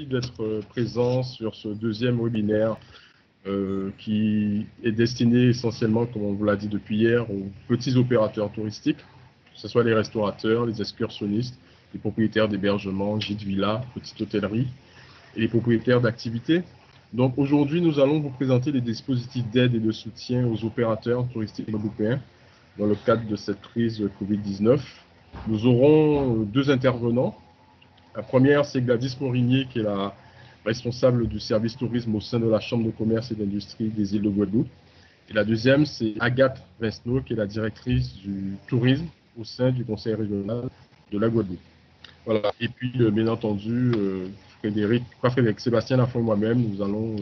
d'être présent sur ce deuxième webinaire qui est destiné essentiellement, comme on vous l'a dit depuis hier, aux petits opérateurs touristiques, que ce soit les restaurateurs, les excursionnistes, les propriétaires d'hébergements, gîtes, villas, petites hôtelleries et les propriétaires d'activités. Donc aujourd'hui, nous allons vous présenter les dispositifs d'aide et de soutien aux opérateurs touristiques européens dans le cadre de cette crise Covid-19. Nous aurons deux intervenants. La première, c'est Gladys Morinier, qui est la responsable du service tourisme au sein de la Chambre de commerce et d'industrie des îles de Guadeloupe. Et la deuxième, c'est Agathe Vincenot, qui est la directrice du tourisme au sein du conseil régional de la Guadeloupe. Voilà. Et puis, bien entendu, Frédéric Sébastien Lafont et moi-même, nous allons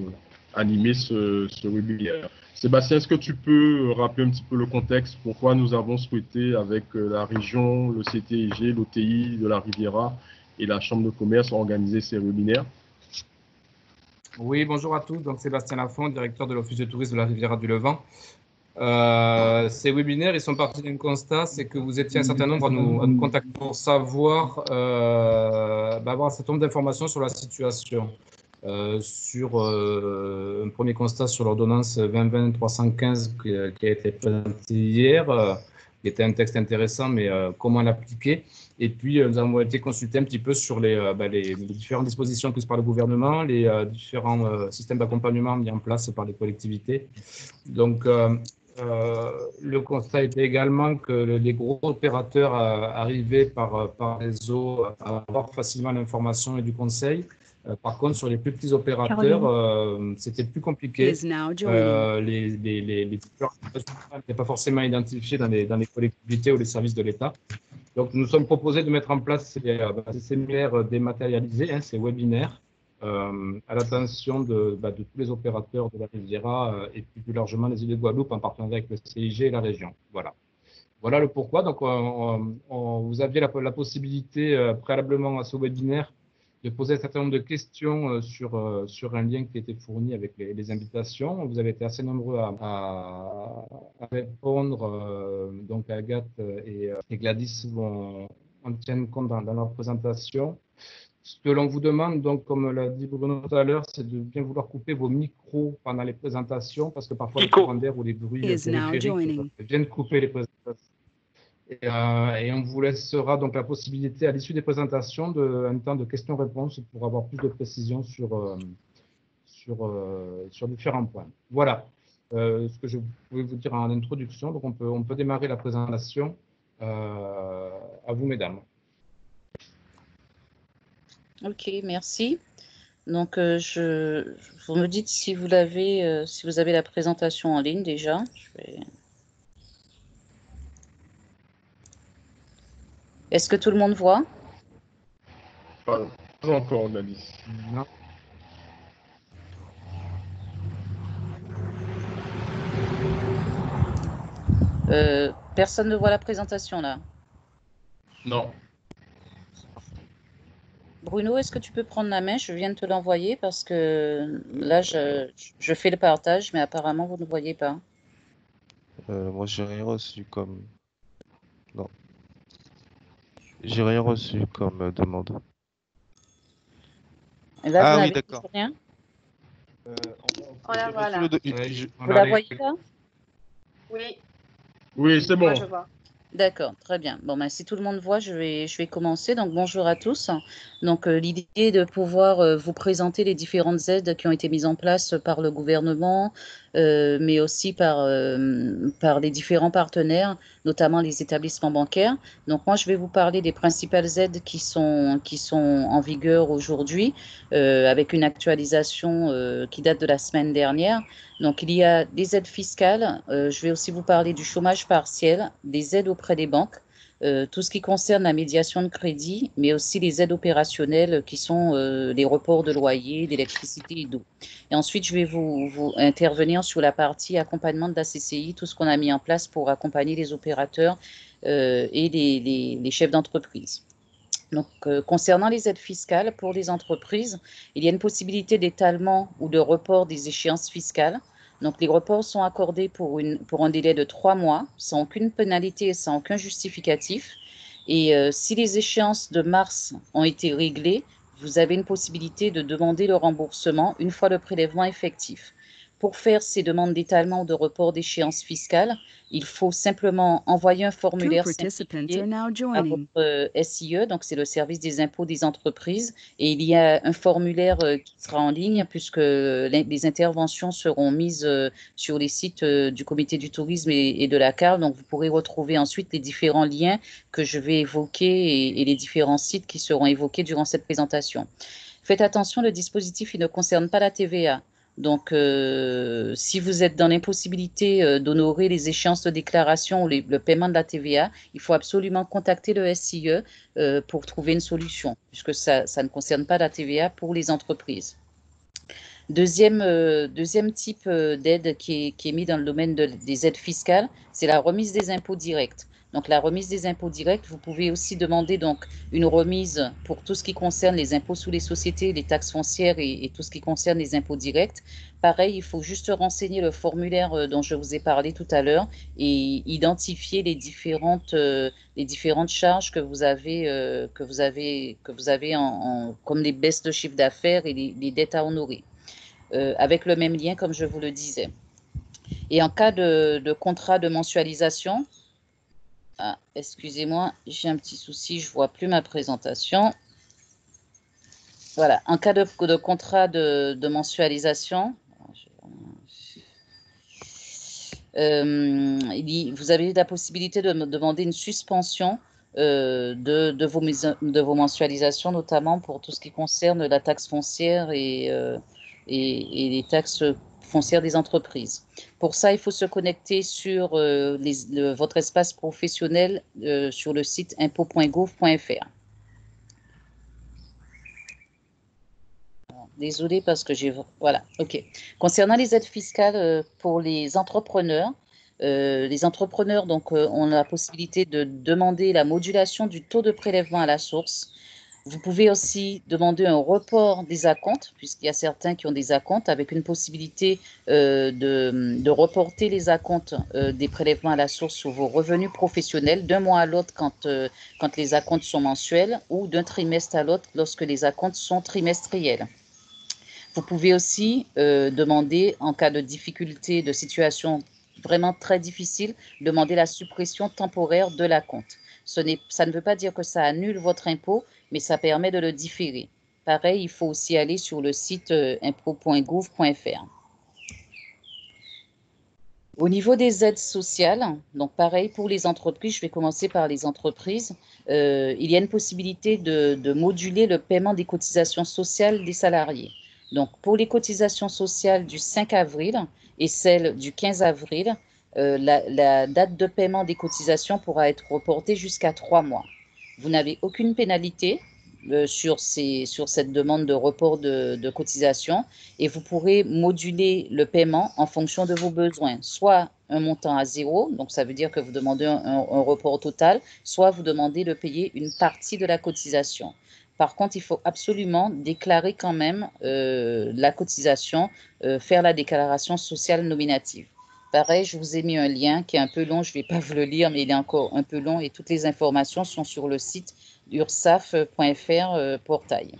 animer ce webinaire. Sébastien, est-ce que tu peux rappeler un petit peu le contexte, pourquoi nous avons souhaité, avec la région, le CTIG, l'OTI de la Riviera et la Chambre de commerce, organiser ces webinaires? Oui, bonjour à tous. Donc, Sébastien Lafont, directeur de l'Office de tourisme de la Riviera du Levant. Ces webinaires, ils sont partis d'un constat, c'est que vous étiez un certain nombre à nous contacter pour savoir, avoir un certain nombre d'informations sur la situation. Sur un premier constat sur l'ordonnance 2020-315 qui a été présentée hier, qui était un texte intéressant, mais comment l'appliquer. Et puis, nous avons été consultés un petit peu sur les différentes dispositions prises par le gouvernement, les différents systèmes d'accompagnement mis en place par les collectivités. Donc, le constat était également que les gros opérateurs arrivaient par réseau à avoir facilement l'information et du conseil. Par contre, sur les plus petits opérateurs, c'était plus compliqué. Les n'étaient pas forcément identifiés dans les collectivités ou les services de l'État. Donc, nous sommes proposés de mettre en place ces séminaires dématérialisés, ces webinaires, à l'attention de tous les opérateurs de la Riviera et plus largement les îles de Guadeloupe en partenariat avec le CIG et la région. Voilà le pourquoi. Donc, vous aviez la possibilité préalablement à ce webinaire de poser un certain nombre de questions sur un lien qui était fourni avec les invitations. Vous avez été assez nombreux à répondre. Donc, Agathe et Gladys en tiennent compte dans leur présentation. Ce que l'on vous demande, donc, comme l'a dit Bruno tout à l'heure, c'est de bien vouloir couper vos micros pendant les présentations, parce que parfois les courants d'air ou les bruits périphériques viennent couper les présentations. Et on vous laissera donc la possibilité, à l'issue des présentations, un temps de questions-réponses pour avoir plus de précision sur différents points. Voilà ce que je pouvais vous dire en introduction. Donc, on peut démarrer la présentation. À vous, mesdames. Ok, merci. Donc, vous me dites si vous l'avez, si vous avez la présentation en ligne déjà. Est-ce que tout le monde voit? Pas encore, Gladys. Non. Personne ne voit la présentation là? Non. Bruno, est-ce que tu peux prendre la main? Je viens de te l'envoyer parce que là, je fais le partage, mais apparemment, vous ne voyez pas. Moi, j'ai rien reçu comme... Non. J'ai rien reçu comme demande. Et là, Ah vous oui, n'avez d'accord. rien? Voilà, voilà. Vous la voyez là? Oui. Oui, c'est bon. Moi, je vois. D'accord, très bien. Bon, ben, si tout le monde voit, je vais commencer. Donc, bonjour à tous. Donc, l'idée est de pouvoir vous présenter les différentes aides qui ont été mises en place par le gouvernement, mais aussi par les différents partenaires, notamment les établissements bancaires. Donc, moi, je vais vous parler des principales aides qui sont en vigueur aujourd'hui, avec une actualisation qui date de la semaine dernière. Donc, il y a des aides fiscales. Je vais aussi vous parler du chômage partiel, des aides auprès des banques, tout ce qui concerne la médiation de crédit, mais aussi les aides opérationnelles qui sont les reports de loyer, d'électricité et d'eau. Et ensuite, je vais vous intervenir sur la partie accompagnement de la CCI, tout ce qu'on a mis en place pour accompagner les opérateurs et les chefs d'entreprise. Donc, concernant les aides fiscales pour les entreprises, il y a une possibilité d'étalement ou de report des échéances fiscales. Donc, les reports sont accordés pour un délai de 3 mois, sans aucune pénalité et sans aucun justificatif. Et si les échéances de mars ont été réglées, vous avez une possibilité de demander le remboursement une fois le prélèvement effectif. Pour faire ces demandes d'étalement ou de report d'échéance fiscale, il faut simplement envoyer un formulaire simplifié à votre SIE, donc c'est le service des impôts des entreprises, et il y a un formulaire qui sera en ligne puisque les interventions seront mises sur les sites du comité du tourisme et de la CAR, donc vous pourrez retrouver ensuite les différents liens que je vais évoquer et les différents sites qui seront évoqués durant cette présentation. Faites attention, le dispositif il ne concerne pas la TVA. Donc, si vous êtes dans l'impossibilité d'honorer les échéances de déclaration ou le paiement de la TVA, il faut absolument contacter le SIE pour trouver une solution, puisque ça ne concerne pas la TVA pour les entreprises. Deuxième type d'aide qui est mis dans le domaine des aides fiscales, c'est la remise des impôts directs. Donc, la remise des impôts directs, vous pouvez aussi demander donc une remise pour tout ce qui concerne les impôts sous les sociétés, les taxes foncières et tout ce qui concerne les impôts directs. Pareil, il faut juste renseigner le formulaire dont je vous ai parlé tout à l'heure et identifier les différentes charges que vous avez comme les baisses de chiffre d'affaires et les dettes à honorer. Avec le même lien, comme je vous le disais. Et en cas de contrat de mensualisation, excusez-moi, j'ai un petit souci, je ne vois plus ma présentation. Voilà, en cas de contrat de mensualisation, vous avez la possibilité de demander une suspension de vos mensualisations, notamment pour tout ce qui concerne la taxe foncière et les taxes foncières des entreprises. Pour ça, il faut se connecter sur votre espace professionnel sur le site impôt.gouv.fr. Désolée parce que j'ai... Voilà, OK. Concernant les aides fiscales pour les entrepreneurs donc, ont la possibilité de demander la modulation du taux de prélèvement à la source. Vous pouvez aussi demander un report des acomptes, puisqu'il y a certains qui ont des acomptes, avec une possibilité de reporter les acomptes des prélèvements à la source sur vos revenus professionnels d'un mois à l'autre quand les acomptes sont mensuels ou d'un trimestre à l'autre lorsque les acomptes sont trimestriels. Vous pouvez aussi demander, en cas de difficulté, de situation vraiment très difficile, demander la suppression temporaire de l'acompte. Ça ne veut pas dire que ça annule votre impôt, mais ça permet de le différer. Pareil, il faut aussi aller sur le site impôt.gouv.fr. Au niveau des aides sociales, donc pareil pour les entreprises, je vais commencer par les entreprises, il y a une possibilité de moduler le paiement des cotisations sociales des salariés. Donc, pour les cotisations sociales du 5 avril et celles du 15 avril, la date de paiement des cotisations pourra être reportée jusqu'à 3 mois. Vous n'avez aucune pénalité sur cette demande de report de cotisation et vous pourrez moduler le paiement en fonction de vos besoins, soit un montant à zéro, donc ça veut dire que vous demandez un report total, soit vous demandez de payer une partie de la cotisation. Par contre, il faut absolument déclarer quand même la cotisation, faire la déclaration sociale nominative. Pareil, je vous ai mis un lien qui est un peu long, je ne vais pas vous le lire, mais il est encore un peu long et toutes les informations sont sur le site ursaf.fr portail.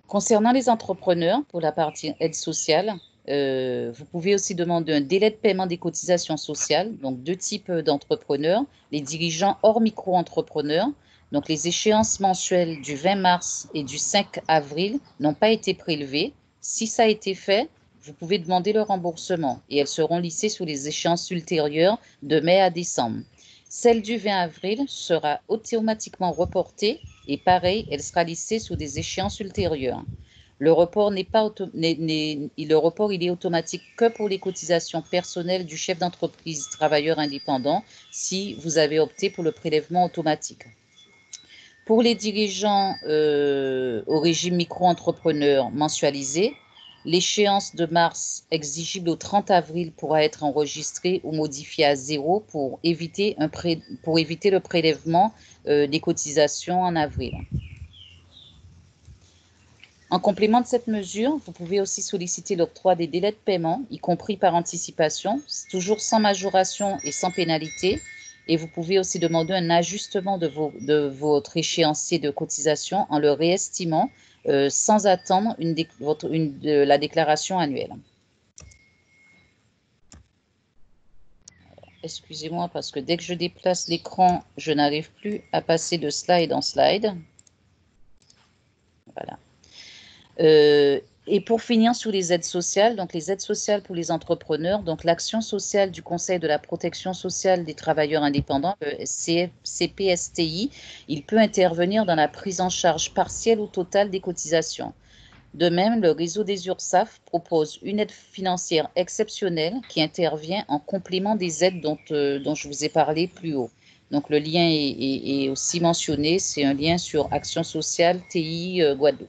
Concernant les entrepreneurs, pour la partie aide sociale, vous pouvez aussi demander un délai de paiement des cotisations sociales, donc deux types d'entrepreneurs, les dirigeants hors micro-entrepreneurs. Donc, les échéances mensuelles du 20 mars et du 5 avril n'ont pas été prélevées. Si ça a été fait, vous pouvez demander le remboursement et elles seront lissées sur les échéances ultérieures de mai à décembre. Celle du 20 avril sera automatiquement reportée et pareil, elle sera lissée sous des échéances ultérieures. Le report il est automatique que pour les cotisations personnelles du chef d'entreprise travailleur indépendant si vous avez opté pour le prélèvement automatique. Pour les dirigeants au régime micro-entrepreneur mensualisé, l'échéance de mars exigible au 30 avril pourra être enregistrée ou modifiée à zéro pour éviter le prélèvement des cotisations en avril. En complément de cette mesure, vous pouvez aussi solliciter l'octroi des délais de paiement, y compris par anticipation, toujours sans majoration et sans pénalité. Et vous pouvez aussi demander un ajustement de votre échéancier de cotisation en le réestimant sans attendre la déclaration annuelle. Excusez-moi parce que dès que je déplace l'écran, je n'arrive plus à passer de slide en slide. Voilà. Et pour finir sur les aides sociales, donc les aides sociales pour les entrepreneurs, donc l'action sociale du Conseil de la protection sociale des travailleurs indépendants, le CPSTI, il peut intervenir dans la prise en charge partielle ou totale des cotisations. De même, le réseau des URSSAF propose une aide financière exceptionnelle qui intervient en complément des aides dont je vous ai parlé plus haut. Donc le lien est aussi mentionné, c'est un lien sur Action sociale TI Guadeloupe.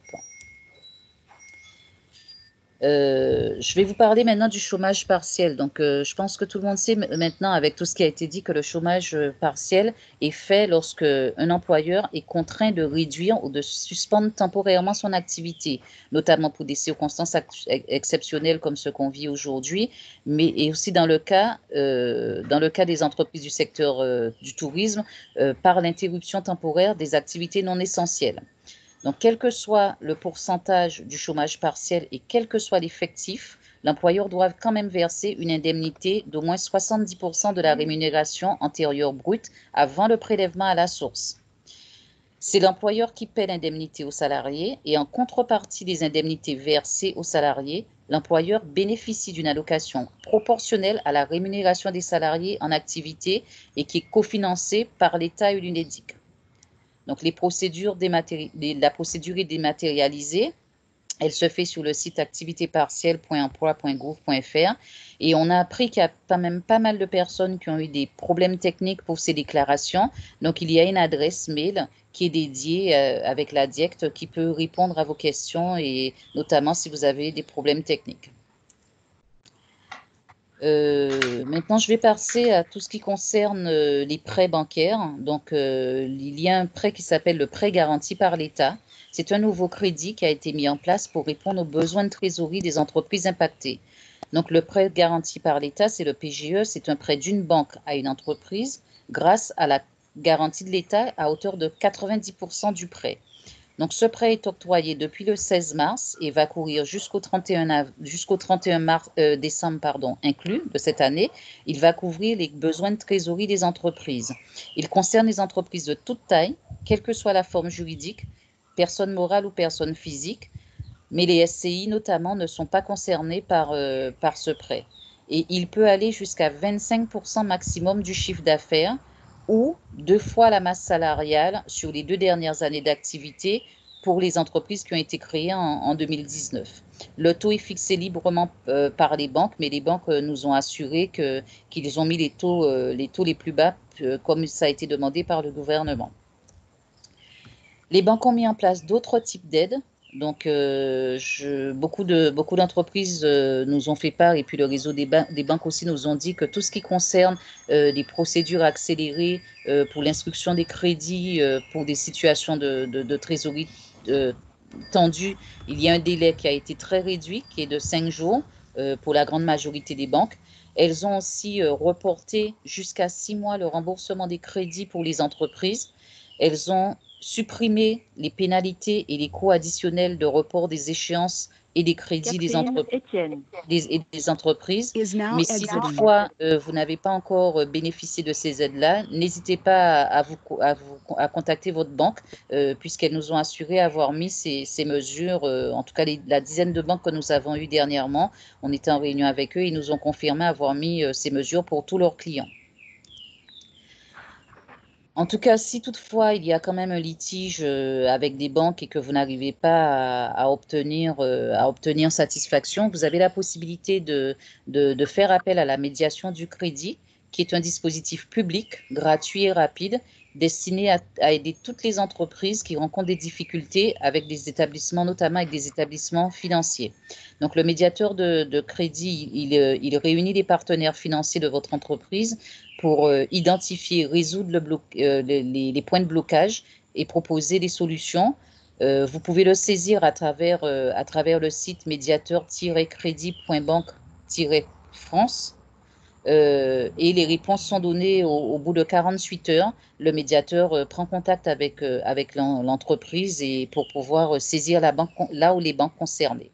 Je vais vous parler maintenant du chômage partiel. Donc, je pense que tout le monde sait maintenant, avec tout ce qui a été dit, que le chômage partiel est fait lorsque un employeur est contraint de réduire ou de suspendre temporairement son activité, notamment pour des circonstances exceptionnelles comme ce qu'on vit aujourd'hui, mais et aussi dans le cas des entreprises du secteur du tourisme, par l'interruption temporaire des activités non essentielles. Donc, quel que soit le pourcentage du chômage partiel et quel que soit l'effectif, l'employeur doit quand même verser une indemnité d'au moins 70% de la rémunération antérieure brute avant le prélèvement à la source. C'est l'employeur qui paie l'indemnité aux salariés et en contrepartie des indemnités versées aux salariés, l'employeur bénéficie d'une allocation proportionnelle à la rémunération des salariés en activité et qui est cofinancée par l'État et l'UNEDIC. Donc, la procédure est dématérialisée. Elle se fait sur le site activitépartielle.emploi.gouv.fr et on a appris qu'il y a quand même pas mal de personnes qui ont eu des problèmes techniques pour ces déclarations. Donc, il y a une adresse mail qui est dédiée avec la DIECT qui peut répondre à vos questions et notamment si vous avez des problèmes techniques. Maintenant, je vais passer à tout ce qui concerne les prêts bancaires. Donc, il y a un prêt qui s'appelle le prêt garanti par l'État. C'est un nouveau crédit qui a été mis en place pour répondre aux besoins de trésorerie des entreprises impactées. Donc, le prêt garanti par l'État, c'est le PGE, c'est un prêt d'une banque à une entreprise grâce à la garantie de l'État à hauteur de 90% du prêt. Donc, ce prêt est octroyé depuis le 16 mars et va courir jusqu'au 31 décembre inclus de cette année. Il va couvrir les besoins de trésorerie des entreprises. Il concerne les entreprises de toute taille, quelle que soit la forme juridique, personne morale ou personne physique, mais les SCI notamment ne sont pas concernés par ce prêt. Et il peut aller jusqu'à 25% maximum du chiffre d'affaires ou 2 fois la masse salariale sur les 2 dernières années d'activité pour les entreprises qui ont été créées en 2019. Le taux est fixé librement par les banques, mais les banques nous ont assuré qu'ils ont mis les taux les plus bas, comme ça a été demandé par le gouvernement. Les banques ont mis en place d'autres types d'aides. Donc, beaucoup d'entreprises nous ont fait part, et puis le réseau des banques aussi nous ont dit que tout ce qui concerne des procédures accélérées pour l'instruction des crédits, pour des situations de trésorerie tendues, il y a un délai qui a été très réduit, qui est de 5 jours pour la grande majorité des banques. Elles ont aussi reporté jusqu'à 6 mois le remboursement des crédits pour les entreprises. Elles ont supprimé les pénalités et les coûts additionnels de report des échéances et des crédits des entreprises. Mais si toutefois vous n'avez pas encore bénéficié de ces aides-là, n'hésitez pas à contacter votre banque puisqu'elles nous ont assuré avoir mis ces mesures, en tout cas la dizaine de banques que nous avons eues dernièrement, on était en réunion avec eux, ils nous ont confirmé avoir mis ces mesures pour tous leurs clients. En tout cas, si toutefois il y a quand même un litige avec des banques et que vous n'arrivez pas à obtenir satisfaction, vous avez la possibilité de faire appel à la médiation du crédit, qui est un dispositif public, gratuit et rapide, destiné à aider toutes les entreprises qui rencontrent des difficultés avec des établissements, notamment avec des établissements financiers. Donc, le médiateur de crédit, il réunit les partenaires financiers de votre entreprise pour identifier, résoudre les points de blocage et proposer des solutions. Vous pouvez le saisir à travers le site médiateur-crédit.banque-france. et les réponses sont données au bout de 48 heures. Le médiateur prend contact avec l'entreprise et pour pouvoir saisir la banque là où les banques concernées.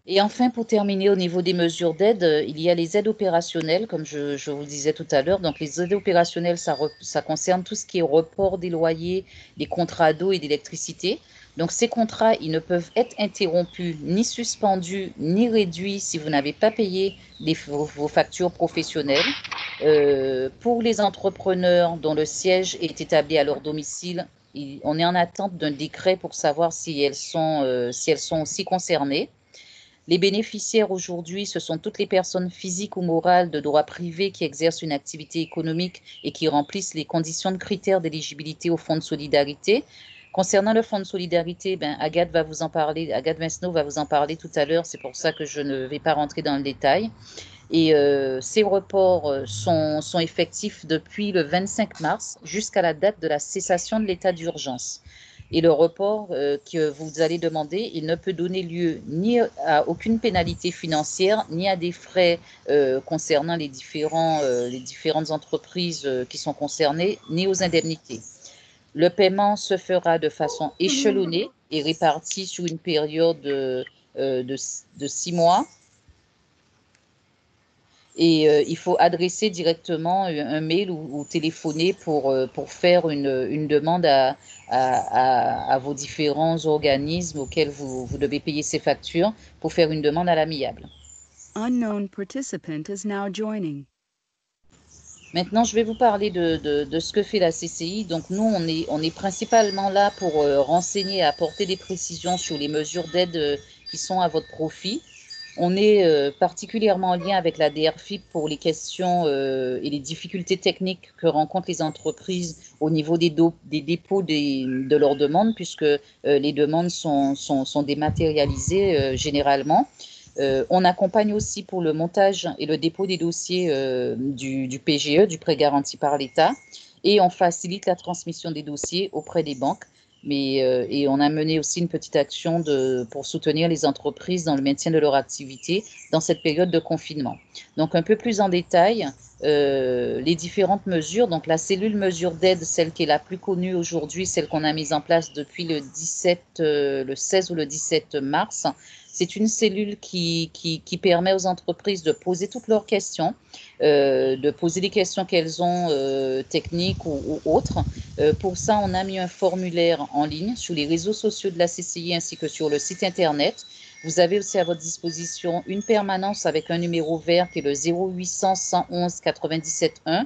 Et enfin, pour terminer, au niveau des mesures d'aide, il y a les aides opérationnelles, comme je vous le disais tout à l'heure. Donc, les aides opérationnelles, ça concerne tout ce qui est report des loyers, des contrats d'eau et d'électricité. Donc, ces contrats, ils ne peuvent être interrompus, ni suspendus, ni réduits si vous n'avez pas payé vos factures professionnelles. Pour les entrepreneurs dont le siège est établi à leur domicile, on est en attente d'un décret pour savoir si elles sont aussi concernées. Les bénéficiaires aujourd'hui, ce sont toutes les personnes physiques ou morales de droit privé qui exercent une activité économique et qui remplissent les conditions de critères d'éligibilité au Fonds de solidarité. Concernant le Fonds de solidarité, Agathe va vous en parler, Agathe Mesneau va vous en parler tout à l'heure, c'est pour ça que je ne vais pas rentrer dans le détail. Et ces reports sont effectifs depuis le 25 mars jusqu'à la date de la cessation de l'état d'urgence. Et le report que vous allez demander, il ne peut donner lieu ni à aucune pénalité financière, ni à des frais concernant les différentes entreprises qui sont concernées, ni aux indemnités. Le paiement se fera de façon échelonnée et répartie sur une période de 6 mois. Et il faut adresser directement un mail ou téléphoner pour faire une demande à vos différents organismes auxquels vous devez payer ces factures pour faire une demande à l'amiable. Unknown participant is now joining. Maintenant, je vais vous parler de ce que fait la CCI. Donc, nous, on est principalement là pour renseigner et apporter des précisions sur les mesures d'aide qui sont à votre profit. On est particulièrement en lien avec la DRFIP pour les questions et les difficultés techniques que rencontrent les entreprises au niveau des dépôts de leurs demandes, puisque les demandes sont dématérialisées généralement. On accompagne aussi pour le montage et le dépôt des dossiers du PGE, du prêt garanti par l'État, et on facilite la transmission des dossiers auprès des banques. Et on a mené aussi une petite action pour soutenir les entreprises dans le maintien de leur activité dans cette période de confinement. Donc, un peu plus en détail, les différentes mesures. Donc, la cellule mesure d'aide, celle qui est la plus connue aujourd'hui, celle qu'on a mise en place depuis le 16 ou le 17 mars. C'est une cellule qui permet aux entreprises de poser toutes leurs questions, de poser les questions qu'elles ont techniques ou autres. Pour ça, on a mis un formulaire en ligne sur les réseaux sociaux de la CCI ainsi que sur le site Internet. Vous avez aussi à votre disposition une permanence avec un numéro vert qui est le 0800 111 97 1.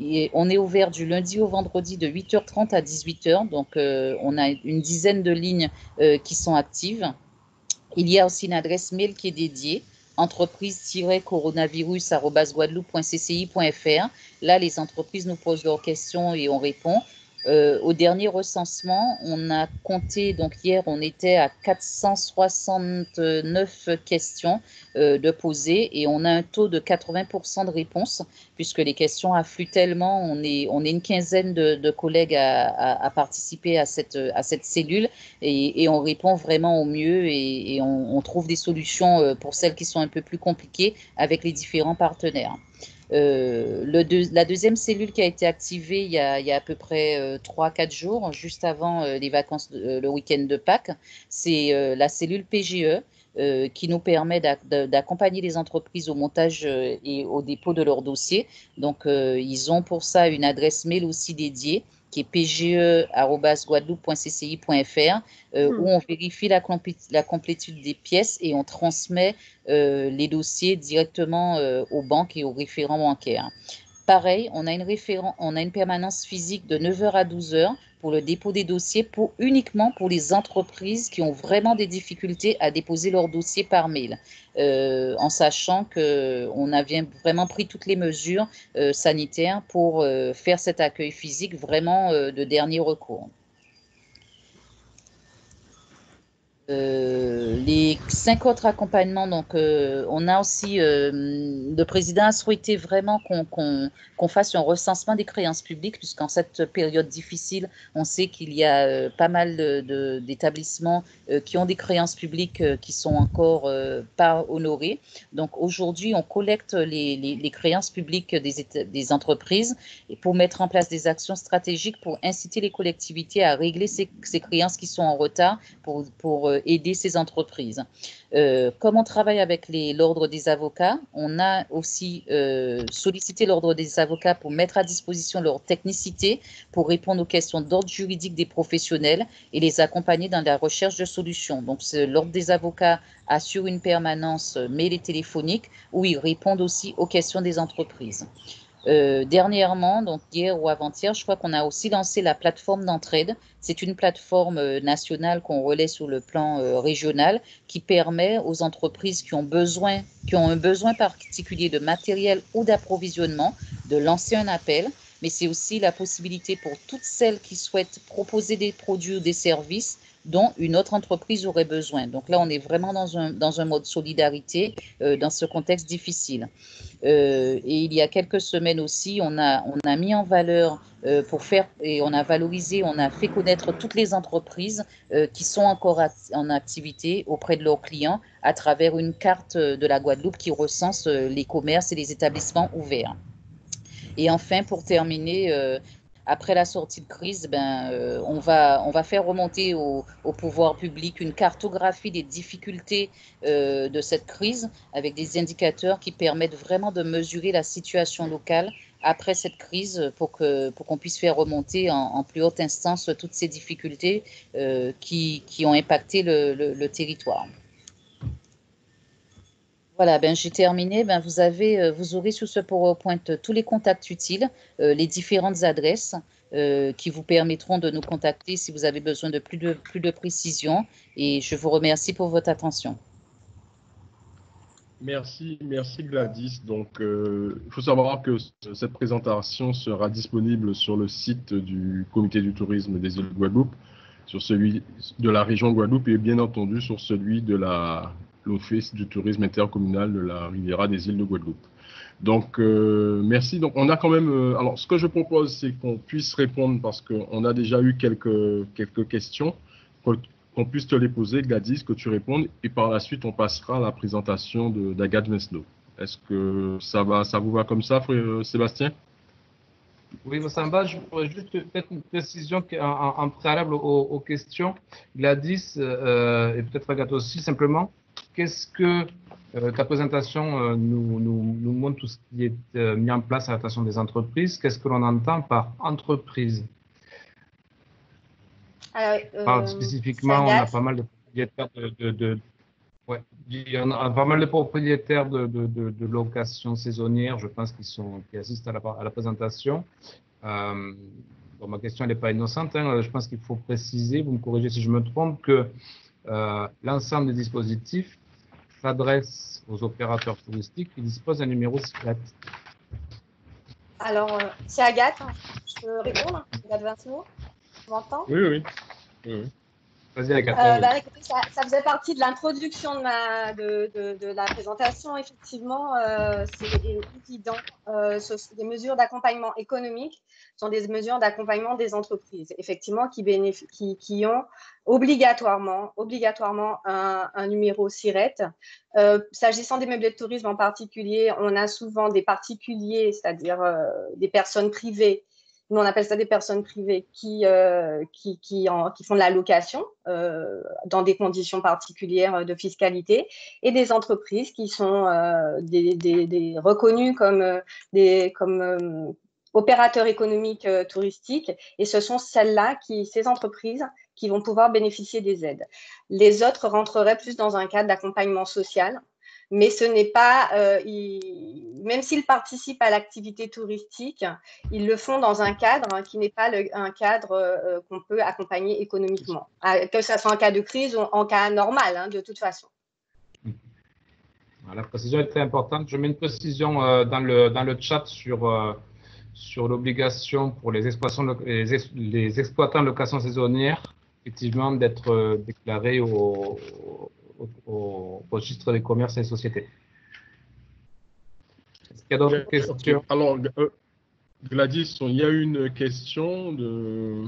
Et on est ouvert du lundi au vendredi de 8h30 à 18h. Donc, on a une dizaine de lignes qui sont actives. Il y a aussi une adresse mail qui est dédiée, entreprise-coronavirus@guadeloupe.cci.fr. Là, les entreprises nous posent leurs questions et on répond. Au dernier recensement, on a compté, donc hier, on était à 469 questions de posées et on a un taux de 80% de réponse puisque les questions affluent tellement. On est une quinzaine de collègues à participer à cette cellule et on répond vraiment au mieux et on trouve des solutions pour celles qui sont un peu plus compliquées avec les différents partenaires. La deuxième cellule qui a été activée il y a à peu près 3-4 jours, juste avant les vacances, le week-end de Pâques, c'est la cellule PGE qui nous permet d'accompagner les entreprises au montage et au dépôt de leurs dossiers. Donc, ils ont pour ça une adresse mail aussi dédiée qui est pge@guadeloupe.cci.fr où on vérifie la complétude des pièces et on transmet les dossiers directement aux banques et aux référents bancaires. Pareil, on a une permanence physique de 9h à 12h pour le dépôt des dossiers uniquement pour les entreprises qui ont vraiment des difficultés à déposer leurs dossiers par mail, en sachant qu'on a vraiment pris toutes les mesures sanitaires pour faire cet accueil physique vraiment de dernier recours. Les 5 autres accompagnements, donc on a aussi, le président a souhaité vraiment qu'on fasse un recensement des créances publiques, puisqu'en cette période difficile, on sait qu'il y a pas mal d'établissements qui ont des créances publiques qui sont encore pas honorées. Donc aujourd'hui, on collecte les créances publiques des entreprises et pour mettre en place des actions stratégiques pour inciter les collectivités à régler ces créances qui sont en retard pour aider ces entreprises. Comme on travaille avec l'ordre des avocats, on a aussi sollicité l'ordre des avocats pour mettre à disposition leur technicité pour répondre aux questions d'ordre juridique des professionnels et les accompagner dans la recherche de solutions. Donc, l'ordre des avocats assure une permanence mail et téléphonique où ils répondent aussi aux questions des entreprises. Dernièrement, donc hier ou avant-hier, je crois qu'on a aussi lancé la plateforme d'entraide. C'est une plateforme nationale qu'on relaie sur le plan régional qui permet aux entreprises qui ont un besoin particulier de matériel ou d'approvisionnement de lancer un appel. Mais c'est aussi la possibilité pour toutes celles qui souhaitent proposer des produits ou des services dont une autre entreprise aurait besoin. Donc là, on est vraiment dans un mode solidarité dans ce contexte difficile. Et il y a quelques semaines aussi, on a mis en valeur et on a valorisé, on a fait connaître toutes les entreprises qui sont encore en activité auprès de leurs clients à travers une carte de la Guadeloupe qui recense les commerces et les établissements ouverts. Et enfin, pour terminer, après la sortie de crise, on va faire remonter au pouvoir public une cartographie des difficultés de cette crise avec des indicateurs qui permettent vraiment de mesurer la situation locale après cette crise pour qu'on puisse faire remonter en plus haute instance toutes ces difficultés qui ont impacté le territoire. Voilà, j'ai terminé. Vous aurez sur ce PowerPoint tous les contacts utiles, les différentes adresses qui vous permettront de nous contacter si vous avez besoin de plus de précision. Et je vous remercie pour votre attention. Merci Gladys. Donc, il faut savoir que cette présentation sera disponible sur le site du Comité du tourisme des îles de Guadeloupe, sur celui de la région Guadeloupe et bien entendu sur celui de l'Office du tourisme intercommunal de la Riviera des îles de Guadeloupe. Donc, merci. Donc, on a quand même... alors, ce que je propose, c'est qu'on puisse répondre parce qu'on a déjà eu quelques questions, qu'on puisse te les poser, Gladys, que tu répondes, et par la suite, on passera à la présentation d'Agathe Vincent. Est-ce que ça vous va comme ça, Sébastien? Oui, ça me va. Je pourrais juste peut-être une précision en préalable aux questions. Gladys, et peut-être Agathe aussi, simplement, qu'est-ce que ta présentation nous montre tout ce qui est mis en place à l'attention des entreprises? Qu'est-ce que l'on entend par entreprise? Alors, spécifiquement, on a pas mal de propriétaires on a pas mal de propriétaires de location saisonnière, je pense, qui assistent à la présentation. Ma question n'est pas innocente. Je pense qu'il faut préciser, vous me corrigez si je me trompe, que l'ensemble des dispositifs s'adresse aux opérateurs touristiques qui disposent d'un numéro SIRET. Alors, c'est Agathe. Je peux répondre? Agathe Vincent, tu m'entends? Oui. Vas-y, Agathe. Écoutez, ça faisait partie de l'introduction de la présentation. Effectivement, c'est évident. Des mesures d'accompagnement économique sont des mesures d'accompagnement des entreprises, effectivement, qui ont obligatoirement un numéro SIRET. S'agissant des meublés de tourisme en particulier, on a souvent des particuliers, c'est-à-dire des personnes privées. Nous, on appelle ça des personnes privées qui font de la location dans des conditions particulières de fiscalité, et des entreprises qui sont reconnues comme opérateurs économiques touristiques, et ce sont ces entreprises qui vont pouvoir bénéficier des aides. Les autres rentreraient plus dans un cadre d'accompagnement social, mais ce n'est pas, même s'ils participent à l'activité touristique, ils le font dans un cadre qui n'est pas un cadre qu'on peut accompagner économiquement, que ce soit en cas de crise ou en cas normal, de toute façon. La précision est très importante. Je mets une précision dans le chat sur l'obligation pour les exploitants de location saisonnière effectivement d'être déclaré au registre des commerces et sociétés. Est-ce qu'il y a d'autres questions? Alors, Gladys, il y a une question de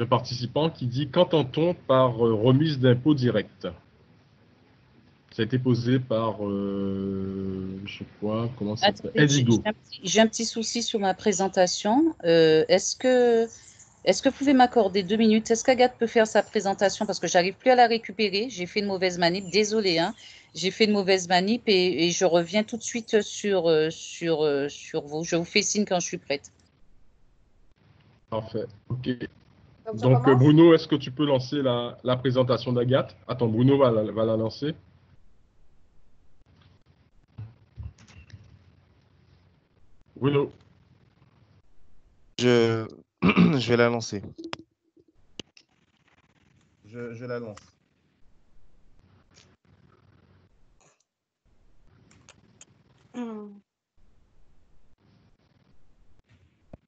participant qui dit qu'entend-on par remise d'impôt direct? Ça a été posé par, je sais pas, comment ça s'appelle? Indigo. J'ai un petit souci sur ma présentation. Est-ce que vous pouvez m'accorder 2 minutes? Est-ce qu'Agathe peut faire sa présentation parce que j'arrive plus à la récupérer? J'ai fait une mauvaise manip, désolée, hein. J'ai fait une mauvaise manip et je reviens tout de suite sur vous. Je vous fais signe quand je suis prête. Parfait, ok. Donc, Bruno, est-ce que tu peux lancer la présentation d'Agathe? Attends, Bruno va la lancer. Bruno. Je vais la lancer. Je la lance.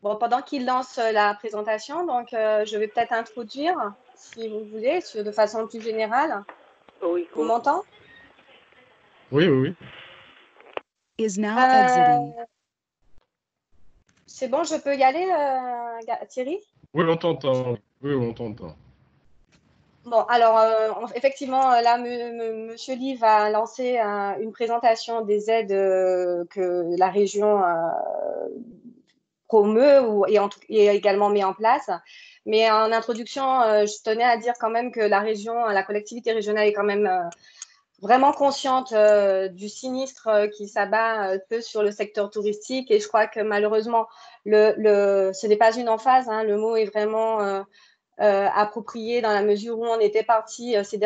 Bon, pendant qu'il lance la présentation, donc je vais peut-être introduire, si vous voulez, de façon plus générale. Oui, On m'entend? Oui, oui, oui. Is now exiting. C'est bon, je peux y aller, Thierry? Oui, on t'entend. Oui, on t'entend. Bon, alors, effectivement, là, Monsieur Lee va lancer une présentation des aides que la région promeut et également met en place. Mais en introduction, je tenais à dire quand même que la collectivité régionale est quand même vraiment consciente du sinistre qui s'abat peu sur le secteur touristique. Et je crois que malheureusement, ce n'est pas une emphase, hein, le mot est vraiment approprié dans la mesure où on était parti ces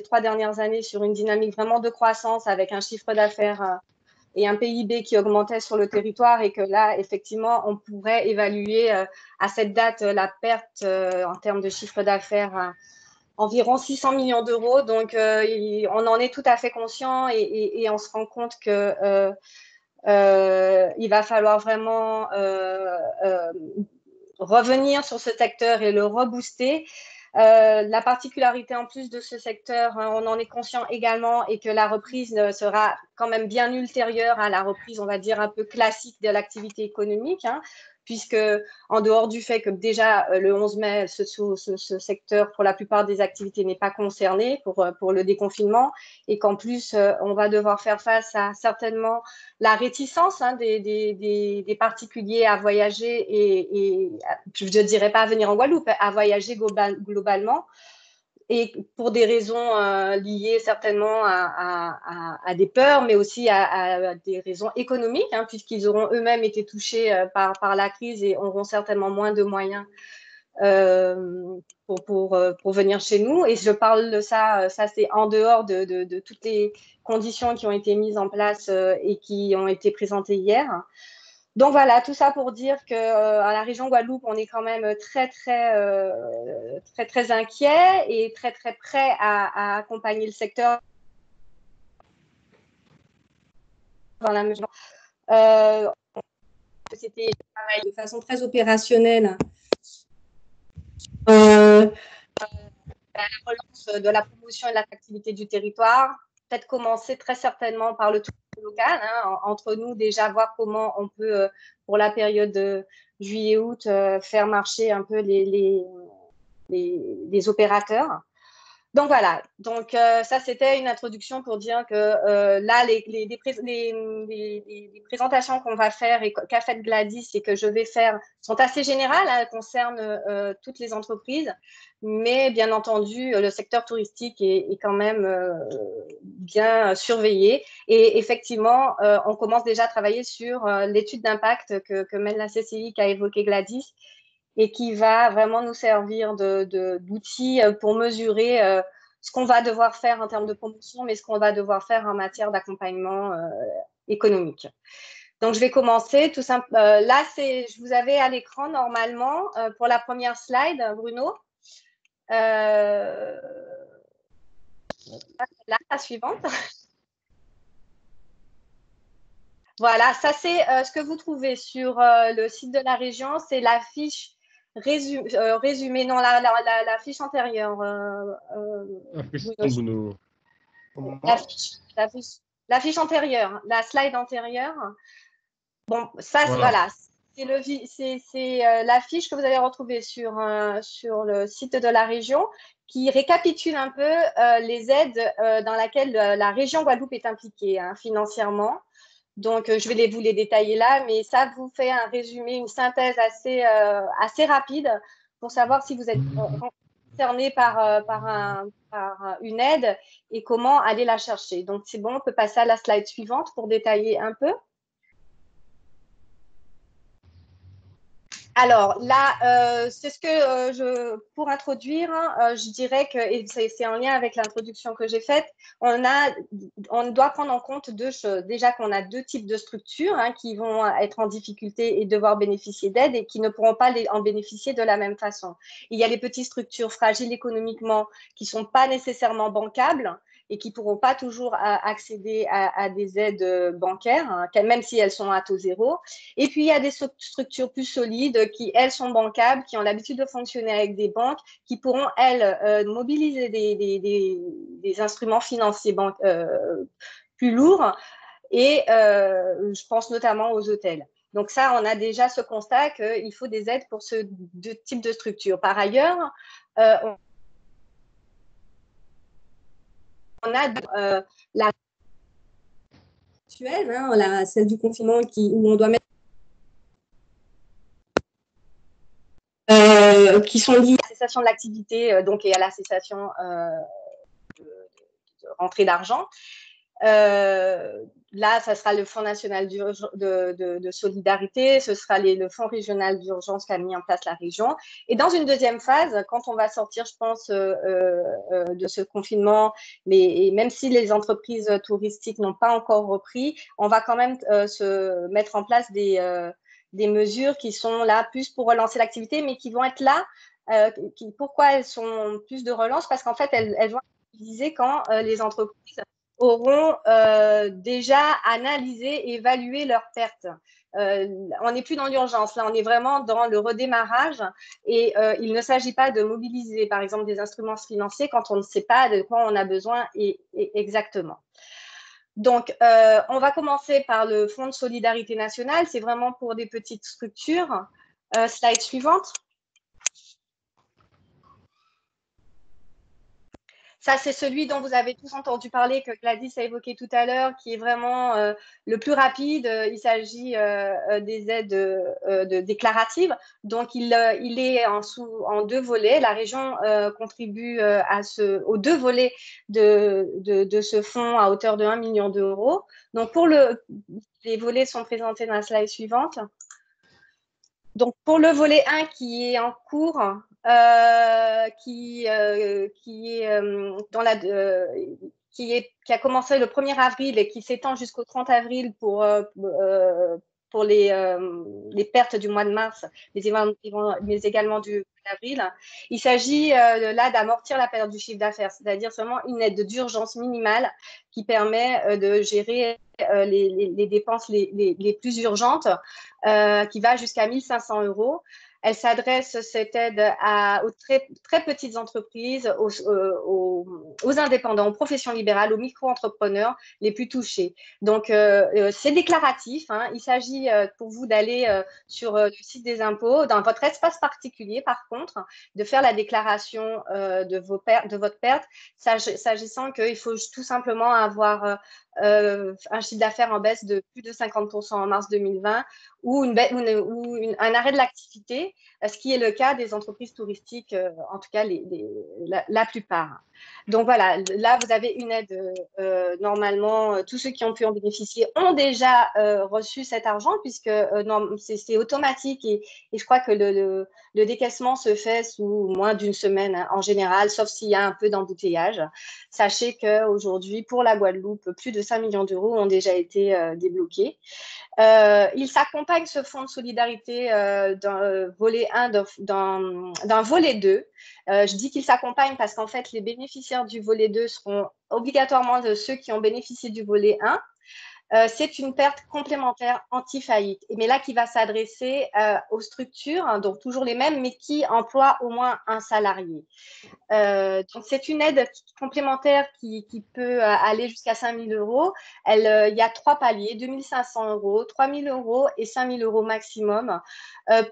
3 dernières années sur une dynamique vraiment de croissance avec un chiffre d'affaires et un PIB qui augmentait sur le territoire et que là, effectivement, on pourrait évaluer à cette date la perte en termes de chiffre d'affaires à environ 600 millions d'euros. Donc, on en est tout à fait conscient et on se rend compte que il va falloir vraiment revenir sur ce secteur et le rebooster. La particularité en plus de ce secteur, hein, on en est conscient également, et que la reprise sera quand même bien ultérieure à la reprise, on va dire, un peu classique de l'activité économique, hein, puisque en dehors du fait que déjà le 11 mai, ce secteur, pour la plupart des activités, n'est pas concerné pour le déconfinement, et qu'en plus, on va devoir faire face à certainement la réticence des particuliers à voyager et je ne dirais pas à venir en Guadeloupe, à voyager globalement, et pour des raisons liées certainement à des peurs, mais aussi à des raisons économiques, hein, puisqu'ils auront eux-mêmes été touchés par la crise et auront certainement moins de moyens pour venir chez nous. Et je parle de ça c'est en dehors de toutes les conditions qui ont été mises en place et qui ont été présentées hier. Donc voilà, tout ça pour dire que à la région Guadeloupe, on est quand même très inquiet et très prêt à accompagner le secteur dans la mesure. C'était de façon très opérationnelle. La relance de la promotion et de l'attractivité du territoire, peut-être commencer très certainement par le tourisme local, hein, entre nous déjà voir comment on peut, pour la période de juillet-août, faire marcher un peu les opérateurs. Donc voilà, donc ça c'était une introduction pour dire que là les présentations qu'on va faire et qu'a fait Gladys et que je vais faire sont assez générales, hein, elles concernent toutes les entreprises, mais bien entendu le secteur touristique est quand même bien surveillé, et effectivement on commence déjà à travailler sur l'étude d'impact que mène la CCI, qu'a évoqué Gladys, et qui va vraiment nous servir d'outil pour mesurer ce qu'on va devoir faire en termes de promotion, mais ce qu'on va devoir faire en matière d'accompagnement économique. Donc, je vais commencer tout simple. Là, je vous avais à l'écran normalement pour la première slide, Bruno. Là, la suivante. Voilà, ça c'est ce que vous trouvez sur le site de la région, c'est la fiche résumer, non, la fiche antérieure. Bruno. La fiche antérieure, la slide antérieure. Bon, ça, voilà. C'est la fiche que vous allez retrouver sur le site de la région qui récapitule un peu les aides dans lesquelles la région Guadeloupe est impliquée financièrement. Donc, je vais vous les détailler là, mais ça vous fait un résumé, une synthèse assez rapide pour savoir si vous êtes concerné par une aide et comment aller la chercher. Donc, c'est bon, on peut passer à la slide suivante pour détailler un peu. Alors là, c'est ce que pour introduire, je dirais que, et c'est en lien avec l'introduction que j'ai faite, on doit prendre en compte deux choses. Déjà qu'on a deux types de structures qui vont être en difficulté et devoir bénéficier d'aide et qui ne pourront pas en bénéficier de la même façon. Il y a les petites structures fragiles économiquement qui ne sont pas nécessairement bancables et qui ne pourront pas toujours accéder à des aides bancaires, même si elles sont à taux zéro. Et puis, il y a des structures plus solides qui, elles, sont bancables, qui ont l'habitude de fonctionner avec des banques, qui pourront, elles, mobiliser des instruments financiers plus lourds. Et je pense notamment aux hôtels. Donc ça, on a déjà ce constat qu'il faut des aides pour ce type de structure. Par ailleurs, on a la actuelle, celle du confinement où on doit mettre qui sont liées à la cessation de l'activité donc et à la cessation de rentrée d'argent. Là, ça sera le Fonds national de solidarité, ce sera le Fonds régional d'urgence qu'a mis en place la région. Et dans une deuxième phase, quand on va sortir, je pense, de ce confinement, mais même si les entreprises touristiques n'ont pas encore repris, on va quand même se mettre en place des mesures qui sont là plus pour relancer l'activité, mais qui vont être là. Pourquoi elles sont plus de relance? Parce qu'en fait, elles vont être utilisées quand les entreprises auront déjà analysé et évalué leurs pertes. On n'est plus dans l'urgence, là on est vraiment dans le redémarrage et il ne s'agit pas de mobiliser par exemple des instruments financiers quand on ne sait pas de quoi on a besoin exactement. Donc, on va commencer par le Fonds de solidarité nationale, c'est vraiment pour des petites structures. Slide suivante. Ça, c'est celui dont vous avez tous entendu parler, que Gladys a évoqué tout à l'heure, qui est vraiment le plus rapide. Il s'agit des aides déclaratives. Donc, il est en deux volets. La région contribue aux deux volets de ce fonds à hauteur de 1 million d'euros. Donc, les volets sont présentés dans la slide suivante. Donc, pour le volet 1 qui est en cours, qui a commencé le 1er avril et qui s'étend jusqu'au 30 avril pour les pertes du mois de mars, mais également du mois d'avril. Il s'agit là d'amortir la perte du chiffre d'affaires, c'est-à-dire seulement une aide d'urgence minimale qui permet de gérer les dépenses les plus urgentes, qui va jusqu'à 1 500 €. Elle s'adresse, cette aide, aux très, très petites entreprises, aux indépendants, aux professions libérales, aux micro-entrepreneurs les plus touchés. Donc, c'est déclaratif. Il s'agit pour vous d'aller sur le site des impôts, dans votre espace particulier, par contre, de faire la déclaration de votre perte, s'agissant qu'il faut tout simplement avoir un chiffre d'affaires en baisse de plus de 50% en mars 2020 ou un arrêt de l'activité, ce qui est le cas des entreprises touristiques, en tout cas la plupart. Donc voilà, là vous avez une aide, normalement tous ceux qui ont pu en bénéficier ont déjà reçu cet argent puisque c'est automatique et je crois que le décaissement se fait sous moins d'une semaine en général, sauf s'il y a un peu d'embouteillage. Sachez qu'aujourd'hui, pour la Guadeloupe, plus de 5 millions d'euros ont déjà été débloqués. Il s'accompagne, ce fonds de solidarité, d'un volet 1, d'un volet 2. Je dis qu'il s'accompagne parce qu'en fait, les bénéficiaires du volet 2 seront obligatoirement ceux qui ont bénéficié du volet 1. c'est une perte complémentaire anti-faillite, mais là qui va s'adresser aux structures, hein, donc toujours les mêmes, mais qui emploient au moins un salarié. Donc c'est une aide complémentaire qui peut aller jusqu'à 5 000 euros. Il y a 3 paliers, 2 500 euros, 3 000 euros et 5 000 euros maximum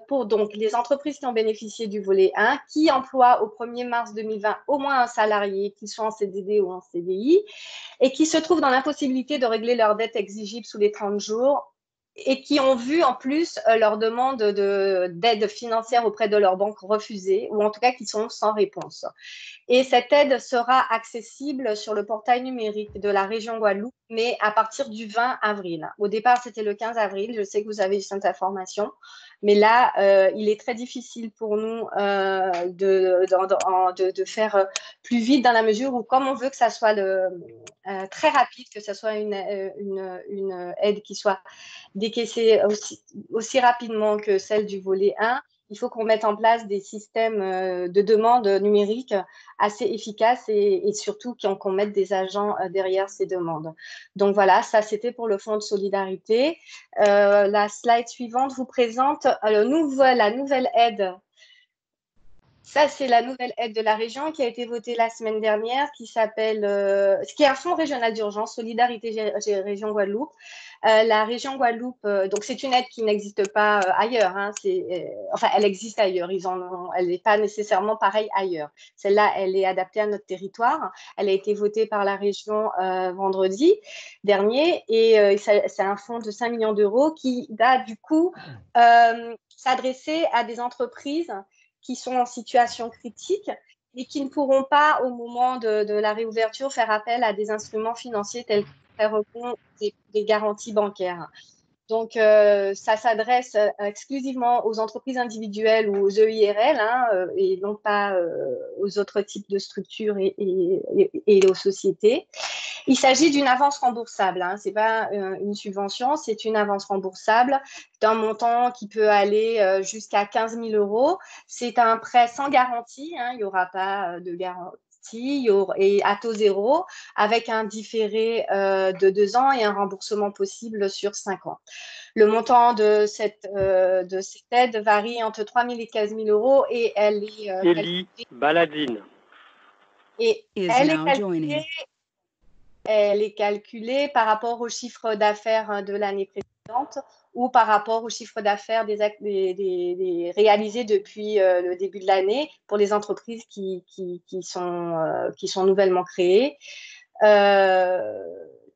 pour donc les entreprises qui ont bénéficié du volet 1, qui emploient au 1er mars 2020 au moins un salarié, qu'ils soient en CDD ou en CDI, et qui se trouvent dans l'impossibilité de régler leurs dettes exigibles sous les 30 jours et qui ont vu en plus leur demande d'aide financière auprès de leur banque refusée, ou en tout cas qui sont sans réponse. Et cette aide sera accessible sur le portail numérique de la région Guadeloupe, mais à partir du 20 avril. Au départ, c'était le 15 avril. Je sais que vous avez eu cette information, mais là, il est très difficile pour nous de faire plus vite dans la mesure où, comme on veut que ça soit très rapide, que ce soit une aide qui soit décaissée aussi rapidement que celle du volet 1, il faut qu'on mette en place des systèmes de demande numérique assez efficaces et surtout qu'on mette des agents derrière ces demandes. Donc voilà, ça c'était pour le fonds de solidarité. La slide suivante vous présente la nouvelle aide. Ça, c'est la nouvelle aide de la région qui a été votée la semaine dernière, qui est un fonds régional d'urgence, Solidarité Région Guadeloupe. La région Guadeloupe, donc c'est une aide qui n'existe pas ailleurs. Hein, enfin, elle existe ailleurs. Elle n'est pas nécessairement pareille ailleurs. Celle-là, elle est adaptée à notre territoire. Elle a été votée par la région vendredi dernier et c'est un fonds de 5 millions d'euros qui va du coup s'adresser à des entreprises qui sont en situation critique et qui ne pourront pas, au moment de la réouverture, faire appel à des instruments financiers tels que des garanties bancaires. Donc, ça s'adresse exclusivement aux entreprises individuelles ou aux EIRL et non pas aux autres types de structures et aux sociétés. Il s'agit d'une avance remboursable. Hein. Ce n'est pas une subvention, c'est une avance remboursable d'un montant qui peut aller jusqu'à 15 000 euros. C'est un prêt sans garantie. Hein. Il n'y aura pas de garantie. Et à taux zéro, avec un différé de 2 ans et un remboursement possible sur 5 ans. Le montant de cette aide varie entre 3 000 et 15 000 euros et elle est Élie Baladine. Et elle est calculée par rapport au chiffre d'affaires de l'année précédente ou par rapport au chiffre d'affaires réalisés depuis le début de l'année pour les entreprises qui sont nouvellement créées.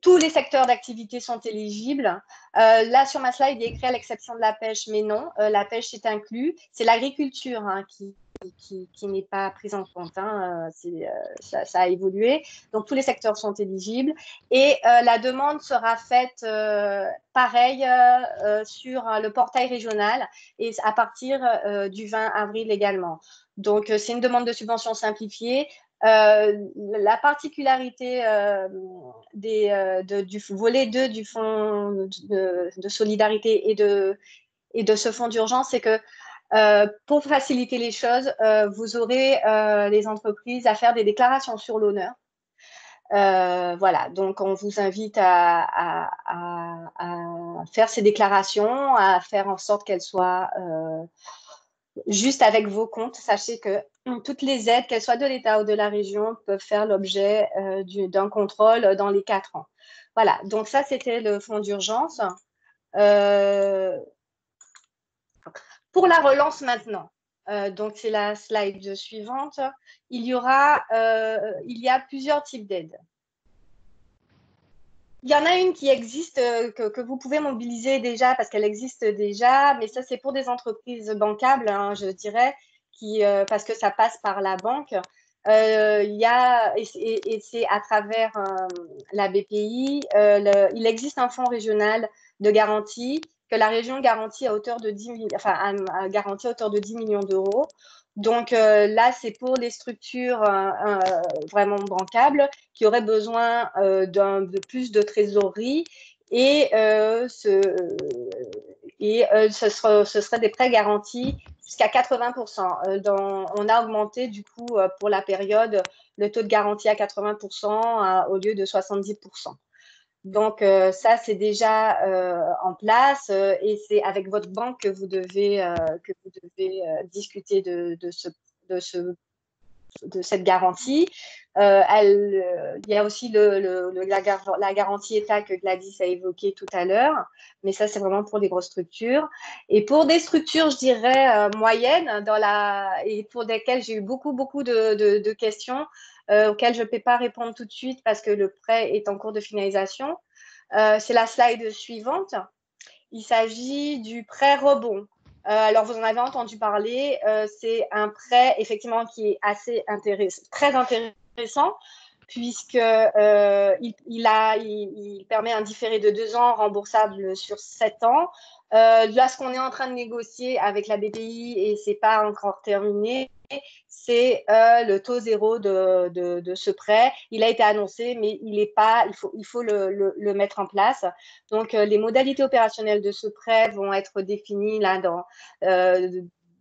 Tous les secteurs d'activité sont éligibles. Là, sur ma slide, il est écrit à l'exception de la pêche, mais non, la pêche est inclue. C'est l'agriculture qui n'est pas prise en compte. Hein. Ça a évolué. Donc, tous les secteurs sont éligibles. Et la demande sera faite pareil sur le portail régional et à partir du 20 avril également. Donc, c'est une demande de subvention simplifiée. La particularité du volet 2 du fonds de solidarité et de ce fonds d'urgence, c'est que pour faciliter les choses, vous aurez les entreprises à faire des déclarations sur l'honneur. Voilà, donc on vous invite à faire ces déclarations, à faire en sorte qu'elles soient juste avec vos comptes. Sachez que toutes les aides, qu'elles soient de l'État ou de la région, peuvent faire l'objet d'un contrôle dans les 4 ans. Voilà, donc ça, c'était le fonds d'urgence. Pour la relance maintenant, donc c'est la slide suivante, il y a plusieurs types d'aides. Il y en a une qui existe, que vous pouvez mobiliser déjà parce qu'elle existe déjà, mais ça, c'est pour des entreprises bancables, hein, je dirais, parce que ça passe par la banque. Et c'est à travers la BPI, il existe un fonds régional de garantie que la région garantit à hauteur de 10 millions d'euros. Donc là, c'est pour les structures vraiment bancables qui auraient besoin de plus de trésorerie et ce serait des prêts garantis jusqu'à 80%. On a augmenté du coup pour la période le taux de garantie à 80% au lieu de 70%. Donc, ça, c'est déjà en place et c'est avec votre banque que vous devez discuter de cette garantie. Il y a aussi la garantie État que Gladys a évoquée tout à l'heure, mais ça, c'est vraiment pour des grosses structures. Et pour des structures, je dirais, moyennes, et pour lesquelles j'ai eu beaucoup de questions, auxquelles je ne peux pas répondre tout de suite parce que le prêt est en cours de finalisation. C'est la slide suivante. Il s'agit du prêt rebond. Alors, vous en avez entendu parler. C'est un prêt, effectivement, qui est très intéressant, puisqu'il permet un différé de 2 ans remboursable sur 7 ans. Là, ce qu'on est en train de négocier avec la BPI, et ce n'est pas encore terminé, c'est le taux zéro de ce prêt. Il a été annoncé, mais il faut le mettre en place. Donc, les modalités opérationnelles de ce prêt vont être définies là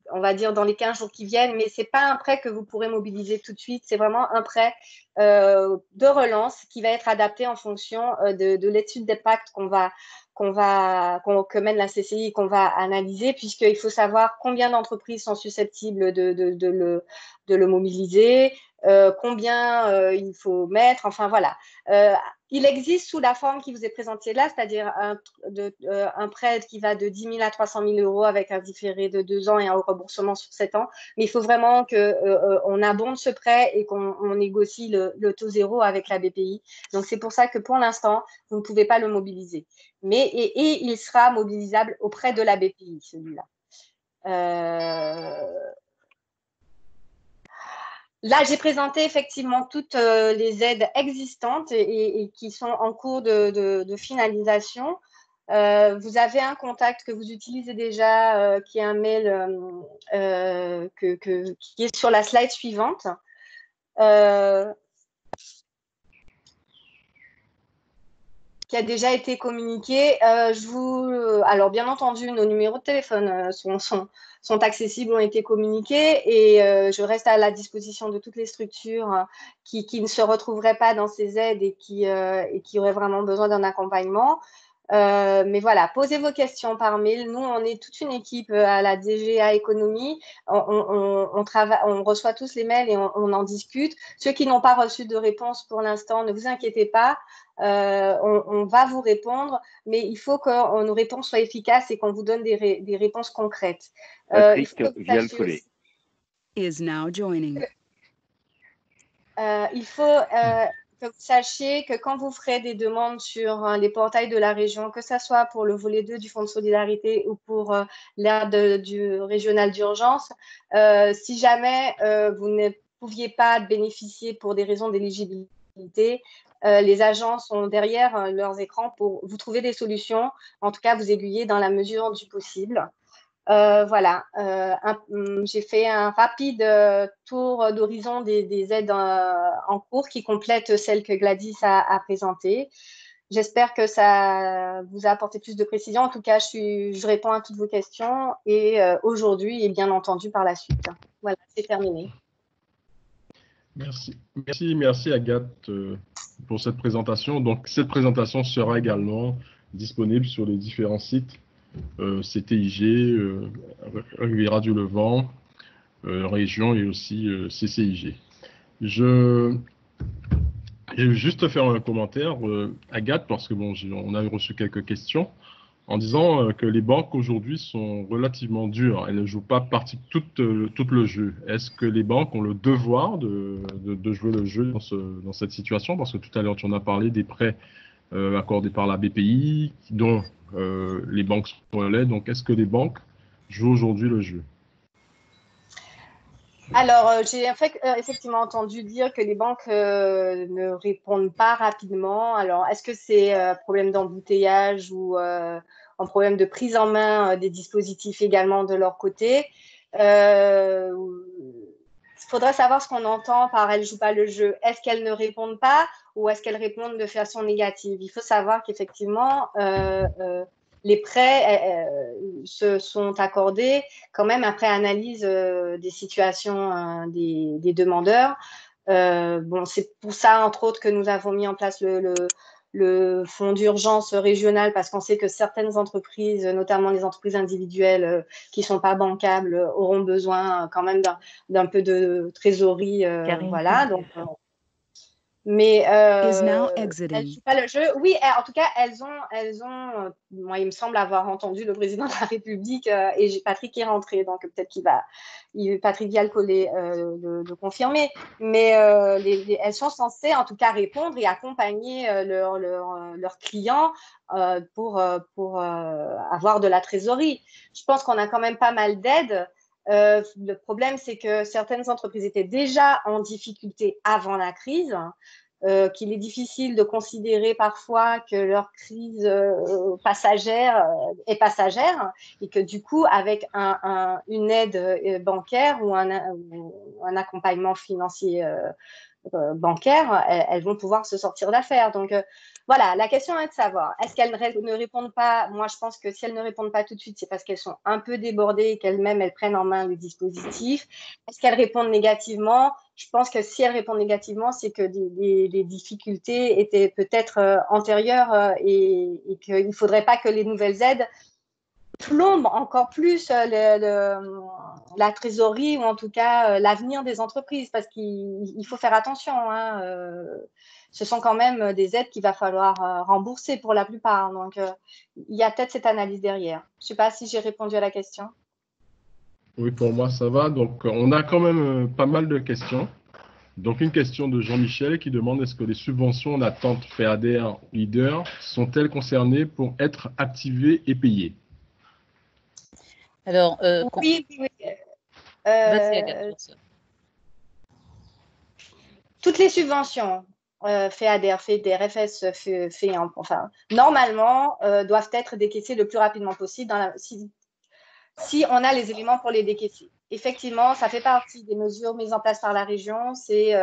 on va dire dans les 15 jours qui viennent, mais ce n'est pas un prêt que vous pourrez mobiliser tout de suite. C'est vraiment un prêt de relance qui va être adapté en fonction de l'étude d'impact que mène la CCI et qu'on va analyser, puisqu'il faut savoir combien d'entreprises sont susceptibles de le mobiliser, combien il faut mettre, enfin voilà. Il existe sous la forme qui vous est présentée là, c'est-à-dire un prêt qui va de 10 000 à 300 000 euros avec un différé de 2 ans et un remboursement sur 7 ans. Mais il faut vraiment qu'on abonde ce prêt et qu'on négocie le taux zéro avec la BPI. Donc, c'est pour ça que pour l'instant, vous ne pouvez pas le mobiliser. Et il sera mobilisable auprès de la BPI, celui-là. Là, j'ai présenté effectivement toutes les aides existantes et qui sont en cours de finalisation. Vous avez un contact que vous utilisez déjà, qui est un mail qui est sur la slide suivante. Qui a déjà été communiqué. Alors, bien entendu, nos numéros de téléphone sont accessibles, ont été communiqués et je reste à la disposition de toutes les structures qui ne se retrouveraient pas dans ces aides et qui auraient vraiment besoin d'un accompagnement. Mais voilà, posez vos questions par mail. Nous, on est toute une équipe à la DGA Économie. On reçoit tous les mails et on en discute. Ceux qui n'ont pas reçu de réponse pour l'instant, ne vous inquiétez pas. On va vous répondre, mais il faut que nos réponses soient efficaces et qu'on vous donne des réponses concrètes. Patrick Vialfollet Is now joining. Il faut que vous sachiez que quand vous ferez des demandes sur les portails de la région, que ce soit pour le volet 2 du Fonds de solidarité ou pour l'aide du régional d'urgence, si jamais vous ne pouviez pas bénéficier pour des raisons d'éligibilité, les agents sont derrière leurs écrans pour vous trouver des solutions, en tout cas vous aiguiller dans la mesure du possible. Voilà, j'ai fait un rapide tour d'horizon des aides en cours qui complètent celles que Gladys a présentées. J'espère que ça vous a apporté plus de précision. En tout cas, je réponds à toutes vos questions et aujourd'hui et bien entendu par la suite. Voilà, c'est terminé. Merci Agathe pour cette présentation. Donc, cette présentation sera également disponible sur les différents sites CTIG, Radio Levant, Région et aussi CCIG. Je vais juste faire un commentaire, Agathe, parce que bon, on a reçu quelques questions en disant que les banques aujourd'hui sont relativement dures. Elles ne jouent pas tout le jeu. Est-ce que les banques ont le devoir de jouer le jeu dans cette situation? Parce que tout à l'heure, tu en as parlé des prêts accordés par la BPI, dont les banques sont relais. Donc, est-ce que les banques jouent aujourd'hui le jeu? Alors, j'ai effectivement entendu dire que les banques ne répondent pas rapidement. Alors, est-ce que c'est problème d'embouteillage ou un problème de prise en main des dispositifs également de leur côté? Il faudrait savoir ce qu'on entend par « elles ne jouent pas le jeu ». Est-ce qu'elles ne répondent pas ou est-ce qu'elles répondent de façon négative? Il faut savoir qu'effectivement, les prêts se sont accordés quand même après analyse des situations des demandeurs. Bon, c'est pour ça, entre autres, que nous avons mis en place le fonds d'urgence régional parce qu'on sait que certaines entreprises, notamment les entreprises individuelles qui ne sont pas bancables, auront besoin quand même d'un peu de trésorerie. Voilà, donc, mais Is now elles exiting. ne jouent pas le jeu. Oui, en tout cas, elles ont moi, il me semble avoir entendu le président de la République et Patrick qui est rentré, donc peut-être Patrick Vial-Collet le confirmer. Mais elles sont censées, en tout cas, répondre et accompagner leurs clients pour avoir de la trésorerie. Je pense qu'on a quand même pas mal d'aides. Le problème, c'est que certaines entreprises étaient déjà en difficulté avant la crise, qu'il est difficile de considérer parfois que leur crise passagère est passagère et que du coup, avec une aide bancaire ou un accompagnement financier bancaire, elles vont pouvoir se sortir d'affaires. Donc, voilà, la question est de savoir, est-ce qu'elles ne répondent pas? Moi, je pense que si elles ne répondent pas tout de suite, c'est parce qu'elles sont un peu débordées et qu'elles-mêmes, elles prennent en main le dispositif. Est-ce qu'elles répondent négativement? Je pense que si elles répondent négativement, c'est que les difficultés étaient peut-être antérieures et qu'il ne faudrait pas que les nouvelles aides plombe encore plus la trésorerie ou en tout cas l'avenir des entreprises parce qu'il faut faire attention. Hein, ce sont quand même des aides qu'il va falloir rembourser pour la plupart. Donc, il y a peut-être cette analyse derrière. Je ne sais pas si j'ai répondu à la question. Oui, pour moi, ça va. Donc, on a quand même pas mal de questions. Donc, une question de Jean-Michel qui demande est-ce que les subventions en attente FEADER Leader sont-elles concernées pour être activées et payées? Alors, oui. vas-y, Agathe. Toutes les subventions, FEADER, FEDER, FS, enfin, normalement, doivent être décaissées le plus rapidement possible si on a les éléments pour les décaisser. Effectivement, ça fait partie des mesures mises en place par la région, c'est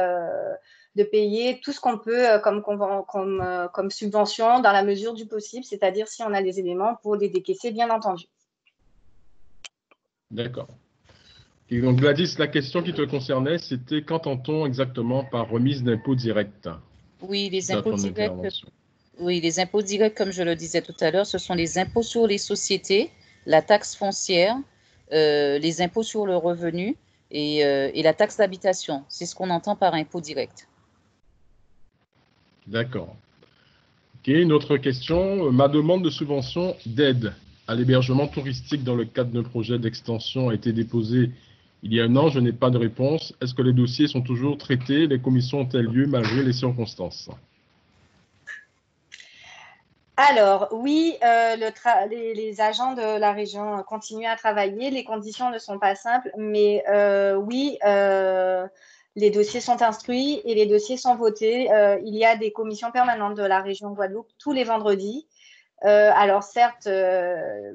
de payer tout ce qu'on peut comme subvention dans la mesure du possible, c'est-à-dire si on a les éléments pour les décaisser, bien entendu. D'accord. Et donc, Gladys, la question qui te concernait, c'était qu'entend-on exactement par remise d'impôts directs? Oui, les impôts directs. Oui, les impôts directs, comme je le disais tout à l'heure, ce sont les impôts sur les sociétés, la taxe foncière, les impôts sur le revenu et la taxe d'habitation. C'est ce qu'on entend par impôt direct. D'accord. Ok, une autre question. Ma demande de subvention d'aide à l'hébergement touristique dans le cadre d'un projet d'extension a été déposée il y a un an. Je n'ai pas de réponse. Est-ce que les dossiers sont toujours traités? Les commissions ont-elles lieu malgré les circonstances? Alors, oui, les agents de la région continuent à travailler. Les conditions ne sont pas simples, mais oui, les dossiers sont instruits et les dossiers sont votés. Il y a des commissions permanentes de la région Guadeloupe tous les vendredis. Alors, certes,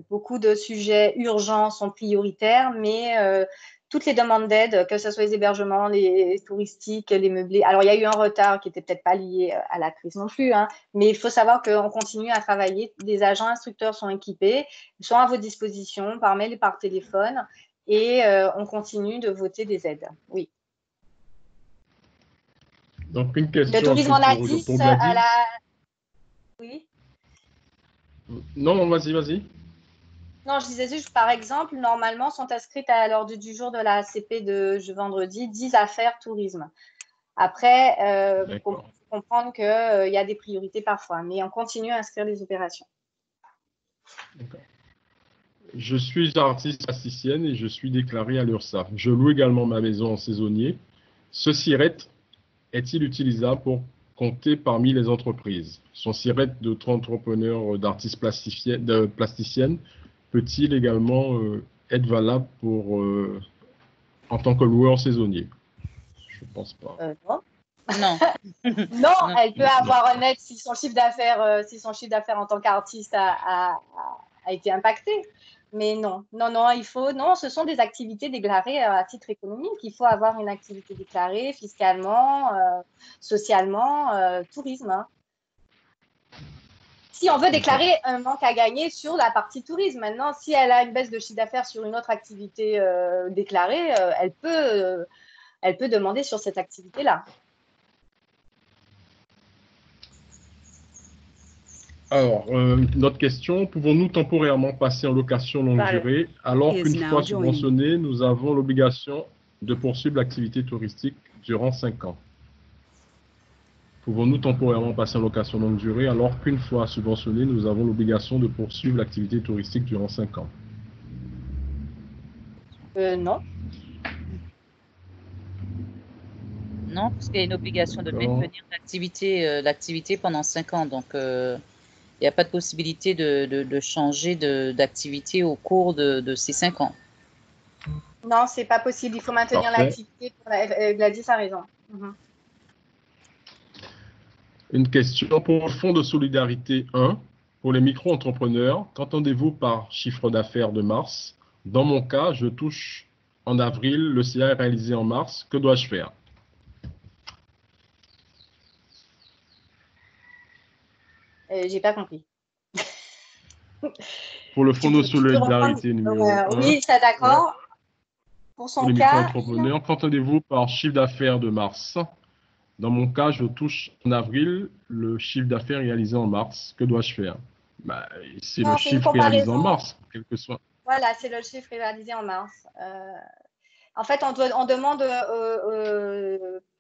beaucoup de sujets urgents sont prioritaires, mais toutes les demandes d'aide, que ce soit les hébergements, les touristiques, les meublés. Alors, il y a eu un retard qui n'était peut-être pas lié à la crise non plus, hein, mais il faut savoir qu'on continue à travailler. Des agents instructeurs sont équipés, sont à vos dispositions par mail et par téléphone, et on continue de voter des aides. Oui. Donc, une question. Le tourisme en Addis à la... Oui. Non, vas-y. Non, je disais juste, par exemple, normalement, sont inscrites à l'ordre du jour de la CP de vendredi 10 affaires tourisme. Après, il faut comprendre qu'il y a des priorités parfois, mais on continue à inscrire les opérations. D'accord. Je suis artiste plasticienne et je suis déclarée à l'URSSAF. Je loue également ma maison en saisonnier. Ce SIRET est-il utilisable pour compter parmi les entreprises? Son SIRET d'auto-entrepreneur d'artistes plasticiennes peut-il également être valable en tant que loueur saisonnier? Je ne pense pas. Non. Non, elle peut avoir un aide si son chiffre d'affaires en tant qu'artiste a été impacté. Mais non, ce sont des activités déclarées à titre économique. Il faut avoir une activité déclarée fiscalement, socialement, tourisme. Hein. Si on veut déclarer un manque à gagner sur la partie tourisme, maintenant, si elle a une baisse de chiffre d'affaires sur une autre activité déclarée, elle peut demander sur cette activité-là. Alors, notre question, pouvons-nous temporairement passer en location longue Parle. durée alors Is qu'une now fois joining. subventionné, nous avons l'obligation de poursuivre l'activité touristique durant 5 ans? Pouvons-nous temporairement passer en location longue durée alors qu'une fois subventionné, nous avons l'obligation de poursuivre l'activité touristique durant 5 ans? Non. Non, parce qu'il y a une obligation de D'accord. maintenir l'activité pendant 5 ans. Donc, il n'y a pas de possibilité de changer d'activité au cours de ces 5 ans. Non, c'est pas possible. Il faut maintenir Parfait. l'activité. Gladys a raison. Mhm. Une question pour le Fonds de solidarité 1. Pour les micro-entrepreneurs, qu'entendez-vous par chiffre d'affaires de mars? Dans mon cas, je touche en avril, le CA est réalisé en mars. Que dois-je faire? J'ai pas compris. Pour le Fonds de Tu peux reprendre? solidarité numéro 1, Oui, ça d'accord. Pour pour son les cas, micro-entrepreneurs, qu'entendez-vous par chiffre d'affaires de mars? Dans mon cas, je touche en avril, le chiffre d'affaires réalisé en mars. Que dois-je faire? C'est le non, c'est une chiffre réalisé en comparaison. mars, quel que soit. Voilà, c'est le chiffre réalisé en mars. En fait, on demande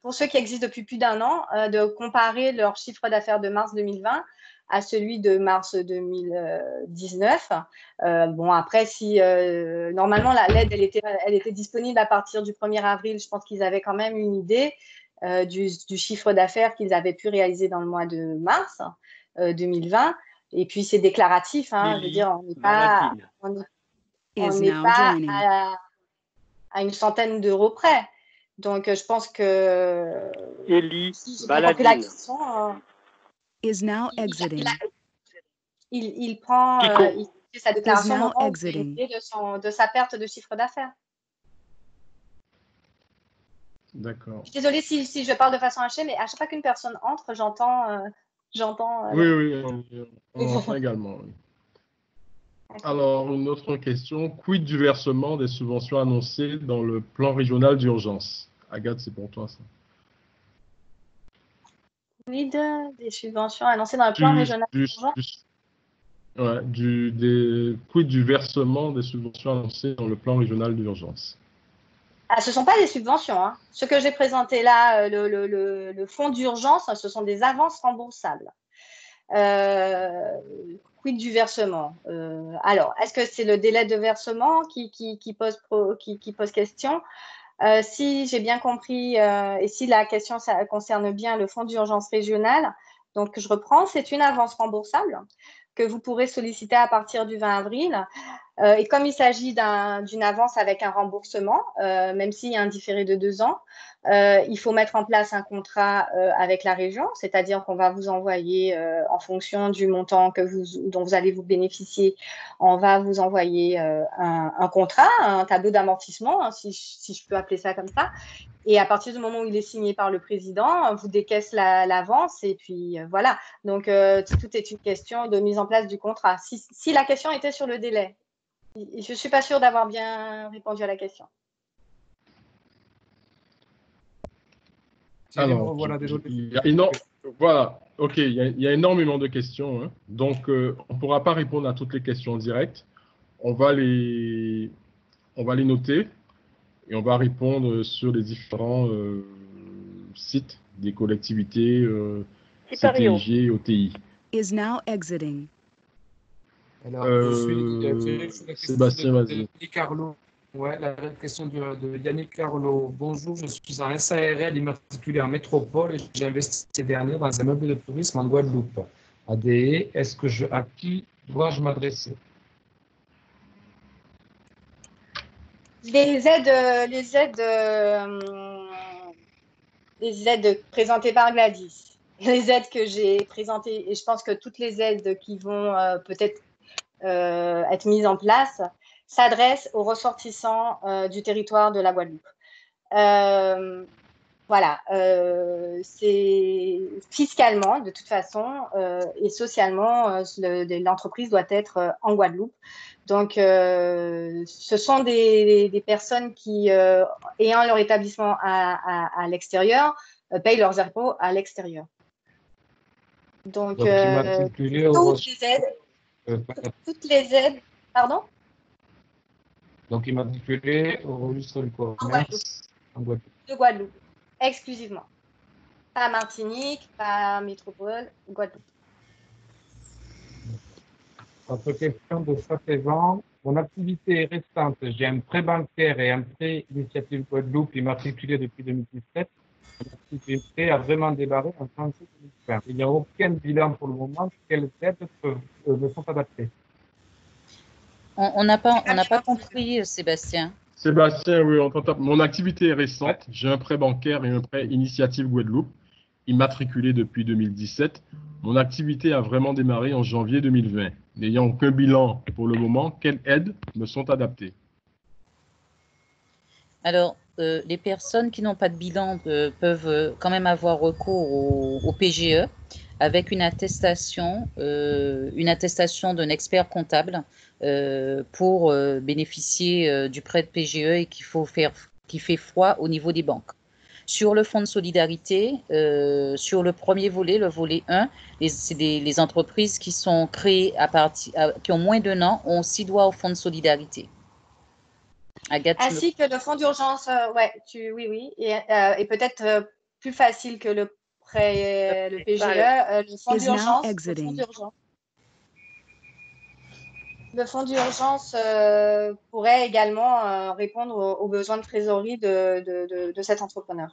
pour ceux qui existent depuis plus d'un an de comparer leur chiffre d'affaires de mars 2020 à celui de mars 2019. Bon, après, si normalement l'aide elle était disponible à partir du 1er avril, je pense qu'ils avaient quand même une idée du chiffre d'affaires qu'ils avaient pu réaliser dans le mois de mars 2020. Et puis c'est déclaratif, hein, je veux dire, on n'est pas, Baladine. on Is n'est now pas joining. à une centaine d'euros près. Donc, je pense que Élie si j'ai bien compris la Baladine. question, Is now il, exiting. il prend Pico. il fait sa déclaration au now moment où il a exiting. une idée de sa perte de chiffre d'affaires. D'accord. Je suis désolée si je parle de façon hachée, mais à chaque fois qu'une personne entre, j'entends. Oui, on entend également. Oui. Alors, une autre question. Quid du versement des subventions annoncées dans le plan régional d'urgence? Agathe, c'est pour toi, ça. Quid des subventions annoncées dans le plan régional d'urgence. Quid du versement des subventions annoncées dans le plan régional d'urgence? Ah, ce ne sont pas des subventions. Hein. Ce que j'ai présenté là, le fonds d'urgence, ce sont des avances remboursables. Quid du versement? Alors, est-ce que c'est le délai de versement qui pose question? Si j'ai bien compris, et si la question ça concerne bien le fonds d'urgence régional, donc je reprends, c'est une avance remboursable que vous pourrez solliciter à partir du 20 avril. Et comme il s'agit d'une avance avec un remboursement, même s'il y a un différé de 2 ans, il faut mettre en place un contrat avec la région, c'est-à-dire qu'on va vous envoyer, en fonction du montant dont vous allez vous bénéficier, on va vous envoyer un contrat, un tableau d'amortissement, hein, si je peux appeler ça comme ça. Et à partir du moment où il est signé par le président, vous décaisse l'avance et puis voilà. Donc, tout est une question de mise en place du contrat. Si la question était sur le délai, je ne suis pas sûre d'avoir bien répondu à la question. Alors, voilà, désolé. il y a énormément de questions. Hein. Donc, on ne pourra pas répondre à toutes les questions en direct. On va les noter et on va répondre sur les différents sites des collectivités CTIG et OTI. Is now exiting. Alors, je suis la question Sébastien, vas-y. Yannick Carlo. Ouais, la question de Yannick Carlo. Bonjour, je suis en SARL immatriculé en métropole et j'ai investi ces derniers dans un meuble de tourisme en Guadeloupe. ADE, à qui dois-je m'adresser? Les aides présentées par Gladys, les aides que j'ai présentées, et je pense que toutes les aides qui vont peut-être être mises en place s'adressent aux ressortissants du territoire de la Guadeloupe. Voilà, c'est fiscalement, de toute façon, et socialement, l'entreprise doit être en Guadeloupe. Donc, ce sont des personnes qui, ayant leur établissement à l'extérieur, payent leurs impôts à l'extérieur. Donc, Donc, immatriculé au toutes les aides, euh, toutes les aides, pardon, donc immatriculé au registre du commerce en Guadeloupe. de Guadeloupe, exclusivement. Pas Martinique, pas Métropole, Guadeloupe. Autre question de Saint-Évan. Mon activité est récente. J'ai un prêt bancaire et un prêt initiative Guadeloupe immatriculé depuis 2017. Mon activité a vraiment démarré en janvier 2020. Il n'y a aucun bilan pour le moment. Quelles aides me sont adaptées? On n'a pas compris, Sébastien. Sébastien, oui, on t'entend. Mon activité est récente. Ouais. J'ai un prêt bancaire et un prêt initiative Guadeloupe, immatriculé depuis 2017. Mon activité a vraiment démarré en janvier 2020. N'ayant aucun bilan pour le moment, quelles aides me sont adaptées? Alors, les personnes qui n'ont pas de bilan peuvent quand même avoir recours au PGE avec une attestation d'un expert comptable pour bénéficier du prêt de PGE et qui fait foi au niveau des banques. Sur le fonds de solidarité, sur le premier volet, le volet 1, c'est les entreprises qui sont créées qui ont moins d'un an ont aussi droit au fonds de solidarité. Agathe, Ainsi que le fonds d'urgence, oui, et peut-être plus facile que le prêt, le PGE, le fonds Is now d'urgence. exiting. Le fonds d'urgence pourrait également répondre aux besoins de trésorerie de cet entrepreneur.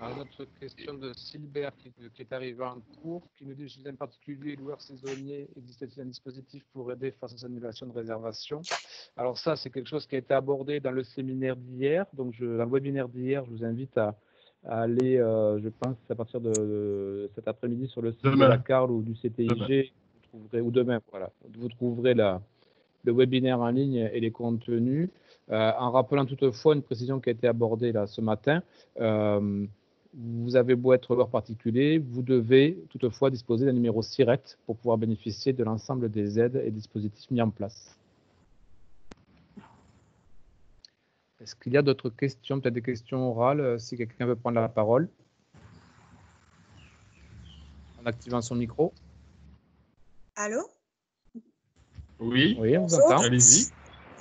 Alors, notre question de Silbert qui est arrivée en cours, qui nous dit: chez un particulier loueur saisonnier, existe-t-il un dispositif pour aider face aux annulations de réservation? Alors ça, c'est quelque chose qui a été abordé dans le séminaire d'hier. Donc, dans le webinaire d'hier, je vous invite à aller, je pense, à partir de cet après-midi sur le site de la CARL ou du CTIG, vous trouverez, ou demain, voilà, vous trouverez le webinaire en ligne et les contenus, en rappelant toutefois une précision qui a été abordée là ce matin. Vous avez beau être loueur particulier, vous devez toutefois disposer d'un numéro SIRET pour pouvoir bénéficier de l'ensemble des aides et dispositifs mis en place. Est-ce qu'il y a d'autres questions, peut-être des questions orales, si quelqu'un veut prendre la parole, en activant son micro? Allô? Oui, Oui, on vous entend. Allez-y.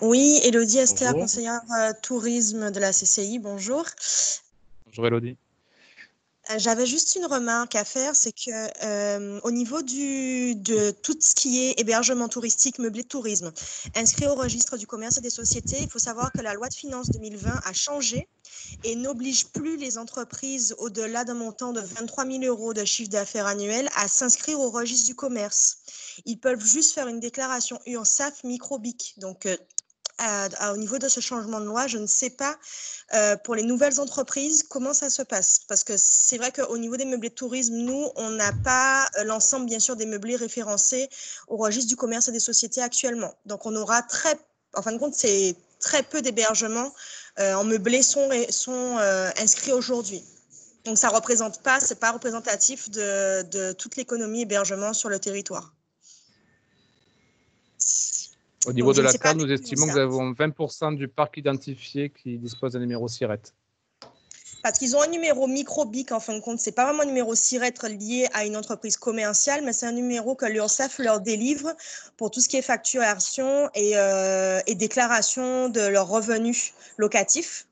Oui, Élodie Esther, Bonjour. conseillère tourisme de la CCI, bonjour. Bonjour Élodie. J'avais juste une remarque à faire, c'est que au niveau de tout ce qui est hébergement touristique, meublé de tourisme, inscrit au registre du commerce et des sociétés, il faut savoir que la loi de finances 2020 a changé et n'oblige plus les entreprises au-delà d'un montant de 23 000 € de chiffre d'affaires annuel à s'inscrire au registre du commerce. Ils peuvent juste faire une déclaration URSSAF micro-BIC. Donc, au niveau de ce changement de loi, je ne sais pas pour les nouvelles entreprises comment ça se passe. Parce que c'est vrai qu'au niveau des meublés de tourisme, nous, on n'a pas l'ensemble, bien sûr, des meublés référencés au registre du commerce et des sociétés actuellement. Donc, on aura en fin de compte, c'est très peu d'hébergements en meublé sont inscrits aujourd'hui. Donc, ça représente pas, c'est pas représentatif de toute l'économie hébergement sur le territoire. Au niveau Donc, de je ne la sais pas CARL, nous du tout estimons ça. que nous avons 20% du parc identifié qui dispose d'un numéro SIRET. Parce qu'ils ont un numéro micro-BIC, en fin de compte. Ce n'est pas vraiment un numéro SIRET lié à une entreprise commerciale, mais c'est un numéro que l'URSSAF leur délivre pour tout ce qui est facturation et déclaration de leurs revenus locatifs.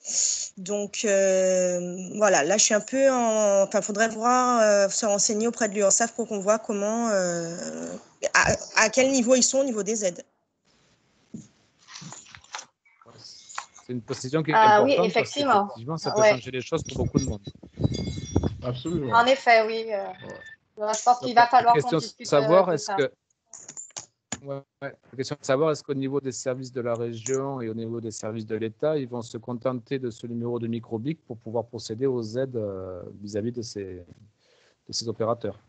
Donc, voilà, là, je suis un peu en... Enfin, il faudrait voir, se renseigner auprès de l'URSSAF pour qu'on voit comment... à quel niveau ils sont au niveau des aides. C'est une précision qui est importante. Oui, effectivement. Parce qu'effectivement, ça peut changer les choses pour beaucoup de monde. Absolument. En effet, oui. Je pense qu'il va falloir qu'on discute de ça. La question de savoir, est-ce qu'au niveau des services de la région et au niveau des services de l'État, ils vont se contenter de ce numéro de micro-BIC pour pouvoir procéder aux aides vis-à-vis de ces opérateurs?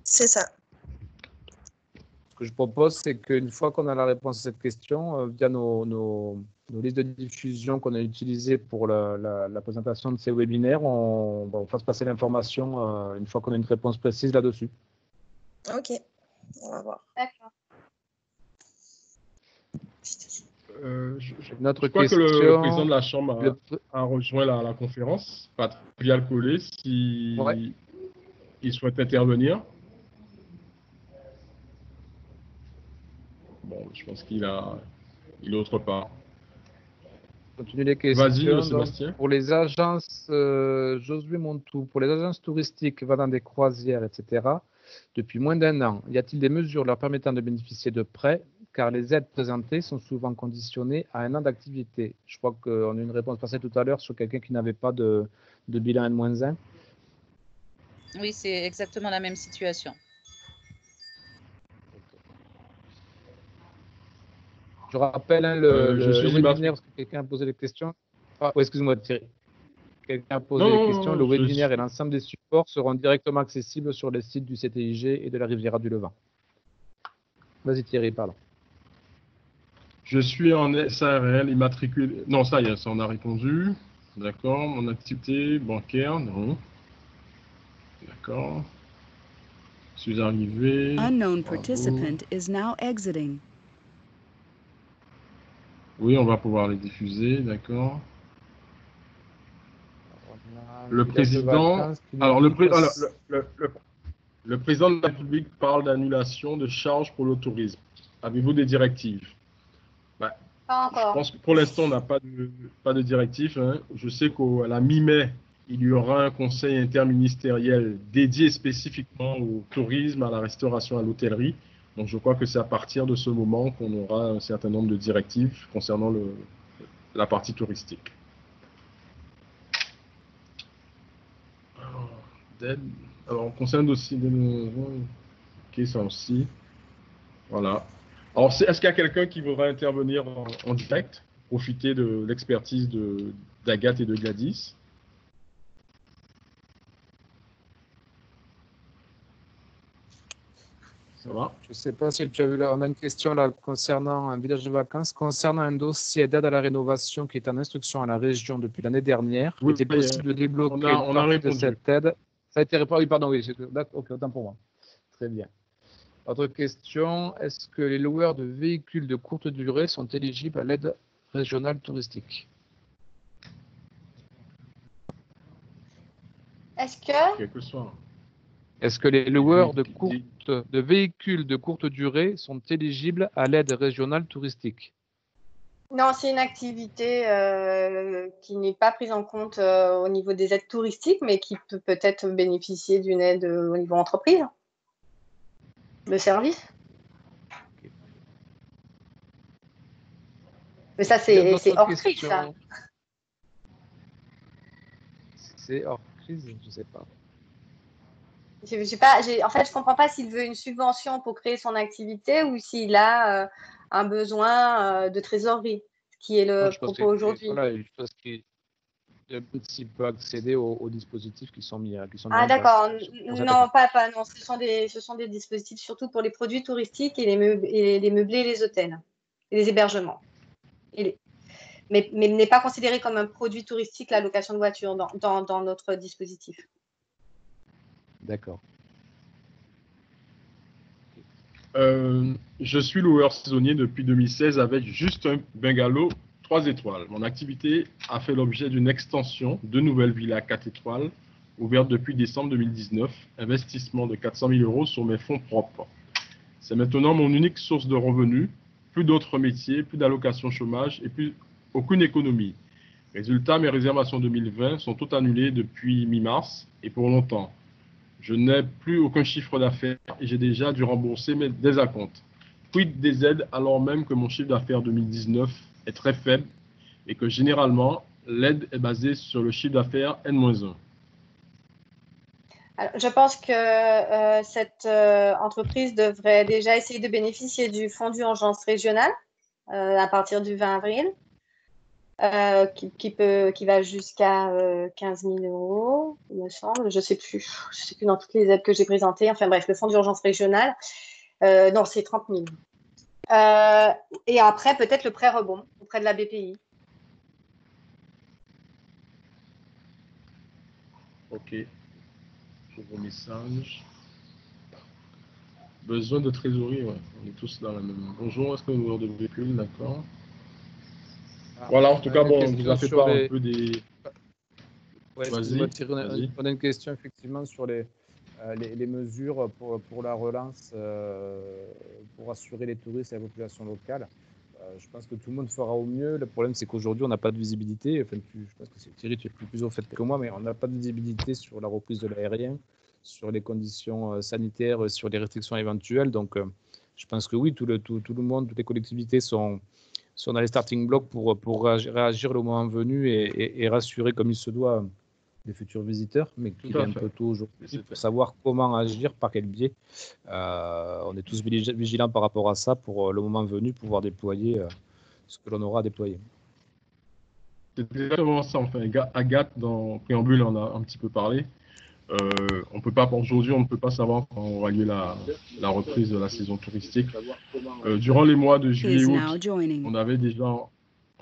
C'est ça. Ce que je propose, c'est qu'une fois qu'on a la réponse à cette question, via nos listes de diffusion qu'on a utilisées pour la présentation de ces webinaires, on fasse passer l'information une fois qu'on a une réponse précise là-dessus. Ok, on va voir. D'accord. Je crois que le président de la Chambre a rejoint la conférence, Patrick Collet. Si il souhaite intervenir. Bon, je pense qu'il est autre part. Continue les questions. Vas-y, Donc, Sébastien. pour les agences, Josué Montou, pour les agences touristiques vendant des croisières, etc., depuis moins d'1 an, y a-t-il des mesures leur permettant de bénéficier de prêts, car les aides présentées sont souvent conditionnées à 1 an d'activité? Je crois qu'on a une réponse passée tout à l'heure sur quelqu'un qui n'avait pas de bilan N-1. Oui, c'est exactement la même situation. Je rappelle je suis le webinaire, parce que quelqu'un a posé des questions. Ah, oui, excuse-moi Thierry. Quelqu'un a posé des questions. Le webinaire et l'ensemble des supports seront directement accessibles sur les sites du CTIG et de la Riviera du Levant. Vas-y Thierry, parle. Je suis en SARL immatriculé. Non, ça y est, ça on a répondu. D'accord. Mon activité bancaire, non. D'accord. Je suis arrivé. Unknown Bravo. participant is now exiting. Oui, on va pouvoir les diffuser, d'accord. Le président, alors le président de la République parle d'annulation de charges pour le tourisme. Avez-vous des directives? Pas encore. Je pense que pour l'instant, on n'a pas de directive. Hein. Je sais qu'à la mi-mai, il y aura un conseil interministériel dédié spécifiquement au tourisme, à la restauration, à l'hôtellerie. Donc, je crois que c'est à partir de ce moment qu'on aura un certain nombre de directives concernant la partie touristique. Alors, on concerne aussi ok, ça aussi. Voilà. Alors, est-ce qu'il y a quelqu'un qui voudrait intervenir en direct, profiter de l'expertise d'Agathe et de Gladys? Ça va? Je ne sais pas si tu as vu là, on a une question là concernant un village de vacances, concernant un dossier d'aide à la rénovation qui est en instruction à la région depuis l'année dernière. Oui, il était possible de débloquer on a répondu. de cette aide. Ça a été répondu. Oui, pardon, oui. Ok, autant pour moi. Très bien. Autre question, est-ce que les loueurs de véhicules de courte durée sont éligibles à l'aide régionale touristique? Est-ce que... Quel que soit. Est-ce que les loueurs de véhicules de courte durée sont éligibles à l'aide régionale touristique? Non, c'est une activité qui n'est pas prise en compte au niveau des aides touristiques, mais qui peut peut-être bénéficier d'une aide au niveau entreprise, de service. Mais ça, c'est hors crise, ça. C'est hors crise, je ne sais pas. En fait, je ne comprends pas s'il veut une subvention pour créer son activité ou s'il a un besoin de trésorerie, ce qui est le propos aujourd'hui. Voilà, je pense qu'il peut accéder aux dispositifs qui sont mis en place. Ah d'accord, non, non. Ce sont des dispositifs surtout pour les produits touristiques et les meublés et les hôtels, et les hébergements. Mais n'est pas considéré comme un produit touristique la location de voiture dans notre dispositif. D'accord. Je suis loueur saisonnier depuis 2016 avec juste un bungalow 3 étoiles. Mon activité a fait l'objet d'une extension de nouvelles villas 4 étoiles ouvertes depuis décembre 2019. Investissement de 400 000 € sur mes fonds propres. C'est maintenant mon unique source de revenus. Plus d'autres métiers, plus d'allocations chômage et plus aucune économie. Résultat, mes réservations 2020 sont toutes annulées depuis mi-mars et pour longtemps. Je n'ai plus aucun chiffre d'affaires et j'ai déjà dû rembourser mes désacomptes. Quid des aides alors même que mon chiffre d'affaires 2019 est très faible et que généralement, l'aide est basée sur le chiffre d'affaires N-1. Alors, je pense que cette entreprise devrait déjà essayer de bénéficier du fonds d'urgence régional à partir du 20 avril. Qui va jusqu'à 15 000 €, il me semble. Je ne sais plus dans toutes les aides que j'ai présentées. Enfin bref, le fonds d'urgence régional, non, c'est 30 000. Et après, peut-être le prêt rebond auprès de la BPI. Ok. Pour vos messages. Besoin de trésorerie, ouais. On est tous dans la même. Bonjour, est-ce que nous avons de véhicules, d'accord? Voilà, en tout cas, bon, on vous a fait part un peu des... Ouais, on a une question effectivement sur les mesures pour la relance, pour assurer les touristes et la population locale. Je pense que tout le monde fera au mieux. Le problème, c'est qu'aujourd'hui, on n'a pas de visibilité. Enfin, je pense que Thierry, tu es plus au fait que moi, mais on n'a pas de visibilité sur la reprise de l'aérien, sur les conditions sanitaires, sur les restrictions éventuelles. Donc, je pense que oui, tout le monde, toutes les collectivités sont dans les starting blocks pour réagir le moment venu et rassurer comme il se doit des futurs visiteurs, mais qu'il est un peu tôt aujourd'hui pour savoir comment agir, par quel biais. On est tous vigilants par rapport à ça pour le moment venu pouvoir déployer ce que l'on aura à déployer. C'est exactement ça. Enfin, Agathe, dans Préambule, on a un petit peu parlé. Aujourd'hui, on ne peut pas savoir quand aura lieu la reprise de la saison touristique. Durant les mois de juillet et août, on avait déjà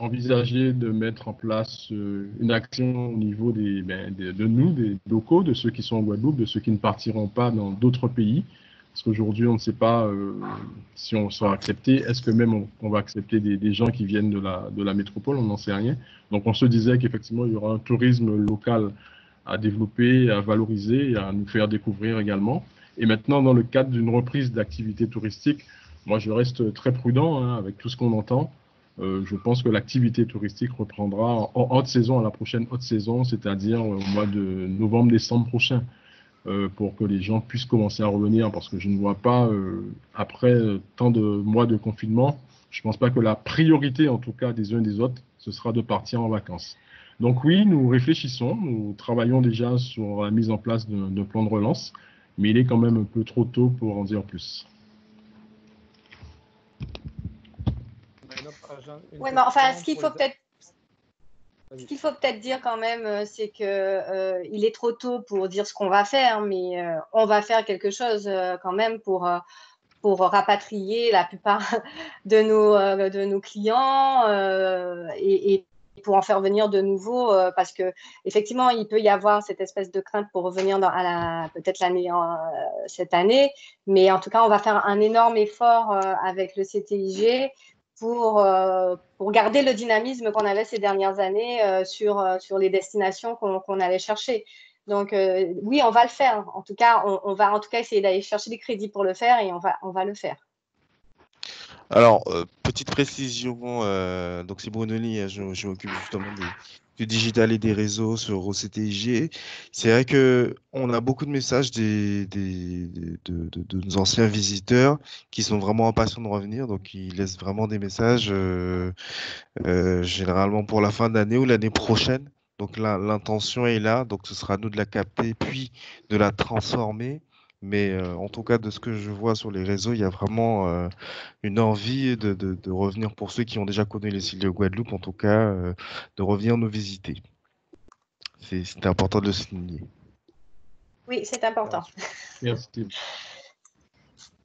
envisagé de mettre en place une action au niveau de nous, des locaux, de ceux qui sont en Guadeloupe, de ceux qui ne partiront pas dans d'autres pays. Parce qu'aujourd'hui, on ne sait pas si on sera accepté. Est-ce que même on va accepter des gens qui viennent de la métropole? On n'en sait rien. Donc, on se disait qu'effectivement, il y aura un tourisme local à développer, à valoriser et à nous faire découvrir également. Et maintenant, dans le cadre d'une reprise d'activité touristique, moi, je reste très prudent avec tout ce qu'on entend. Je pense que l'activité touristique reprendra en haute saison, à la prochaine haute saison, c'est-à-dire au mois de novembre-décembre prochain, pour que les gens puissent commencer à revenir, parce que je ne vois pas, après tant de mois de confinement, je ne pense pas que la priorité, en tout cas des uns et des autres, ce sera de partir en vacances. Donc oui, nous réfléchissons, nous travaillons déjà sur la mise en place d'un plan de relance, mais il est quand même un peu trop tôt pour en dire plus. Oui, mais enfin, ce qu'il faut peut-être dire quand même, c'est que il est trop tôt pour dire ce qu'on va faire, mais on va faire quelque chose quand même pour rapatrier la plupart de nos clients et pour en faire venir de nouveau, parce que effectivement, il peut y avoir cette espèce de crainte pour revenir peut-être cette année, mais en tout cas, on va faire un énorme effort avec le CTIG pour garder le dynamisme qu'on avait ces dernières années sur les destinations qu'on allait chercher. Donc oui, on va le faire. En tout cas, on va en tout cas essayer d'aller chercher des crédits pour le faire et on va le faire. Alors, petite précision, donc c'est Brunelli, je m'occupe justement du digital et des réseaux sur OCTIG. C'est vrai qu'on a beaucoup de messages de nos anciens visiteurs qui sont vraiment impatients de revenir, donc ils laissent vraiment des messages généralement pour la fin d'année ou l'année prochaine. Donc l'intention est là, donc ce sera à nous de la capter puis de la transformer. Mais en tout cas, de ce que je vois sur les réseaux, il y a vraiment une envie de revenir pour ceux qui ont déjà connu les îles de Guadeloupe, en tout cas, de revenir nous visiter. C'est important de le souligner. Oui, c'est important. Merci.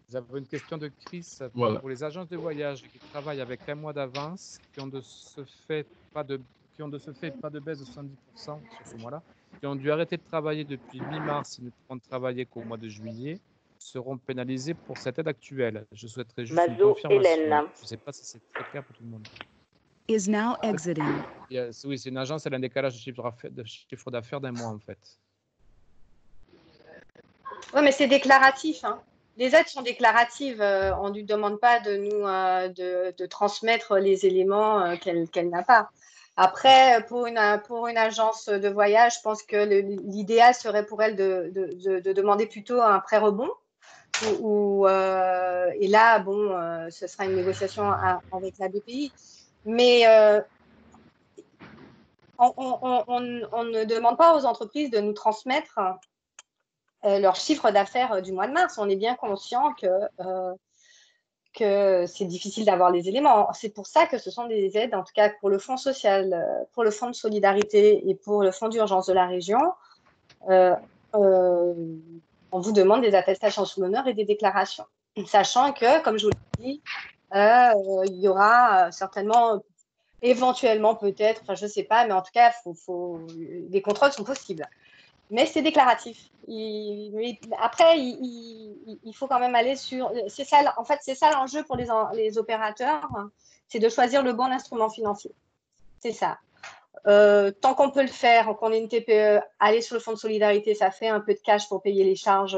Vous avez une question de Chris Voilà. pour les agences de voyage qui travaillent avec un mois d'avance, qui ont de ce fait pas de baisse de 70% sur ce mois-là, qui ont dû arrêter de travailler depuis mi-mars et ne pourront travailler qu'au mois de juillet, seront pénalisés pour cette aide actuelle. Je souhaiterais juste une confirmation. Hélène. Je ne sais pas si c'est très clair pour tout le monde. Is now exiting. Oui, c'est une agence, elle a un décalage de chiffre d'affaires d'un mois en fait. Oui, mais c'est déclaratif. Hein. Les aides sont déclaratives. On ne lui demande pas de nous de transmettre les éléments qu'elle n'a pas. Après, pour une agence de voyage, je pense que l'idéal serait pour elle de demander plutôt un prêt rebond. Et là, bon, ce sera une négociation avec la BPI. Mais on ne demande pas aux entreprises de nous transmettre leur chiffre d'affaires du mois de mars. On est bien conscient que c'est difficile d'avoir les éléments. C'est pour ça que ce sont des aides, en tout cas pour le fonds social, pour le fonds de solidarité et pour le fonds d'urgence de la région. On vous demande des attestations sous l'honneur et des déclarations. Sachant que, comme je vous l'ai dit, il y aura certainement, éventuellement peut-être, enfin je ne sais pas, mais en tout cas, des contrôles sont possibles. Mais c'est déclaratif. Après, il faut quand même aller sur. C'est ça, en fait, c'est ça l'enjeu pour les opérateurs, c'est de choisir le bon instrument financier. C'est ça. tant qu'on peut le faire, qu'on est une TPE, aller sur le fonds de solidarité, ça fait un peu de cash pour payer les charges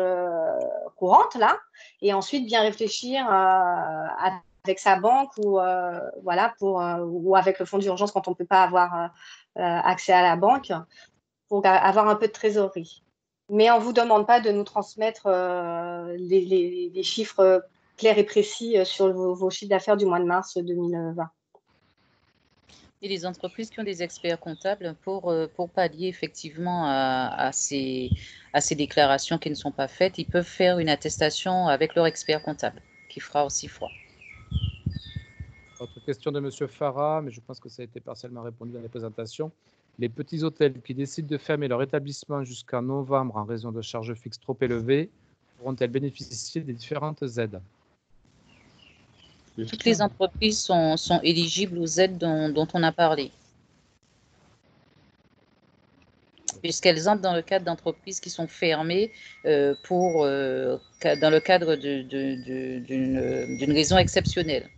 courantes, là. Et ensuite, bien réfléchir avec sa banque ou, ou avec le fonds d'urgence quand on ne peut pas avoir accès à la banque pour avoir un peu de trésorerie. Mais on ne vous demande pas de nous transmettre les chiffres clairs et précis sur vos chiffres d'affaires du mois de mars 2020. Et les entreprises qui ont des experts comptables pour pallier effectivement à ces déclarations qui ne sont pas faites, ils peuvent faire une attestation avec leur expert comptable qui fera aussi foi. Autre question de M. Farah, mais je pense que ça a été partiellement répondu dans les présentations. Les petits hôtels qui décident de fermer leur établissement jusqu'en novembre en raison de charges fixes trop élevées pourront-elles bénéficier des différentes aides? Toutes les entreprises sont éligibles aux aides dont on a parlé, puisqu'elles entrent dans le cadre d'entreprises qui sont fermées dans le cadre d'une raison exceptionnelle.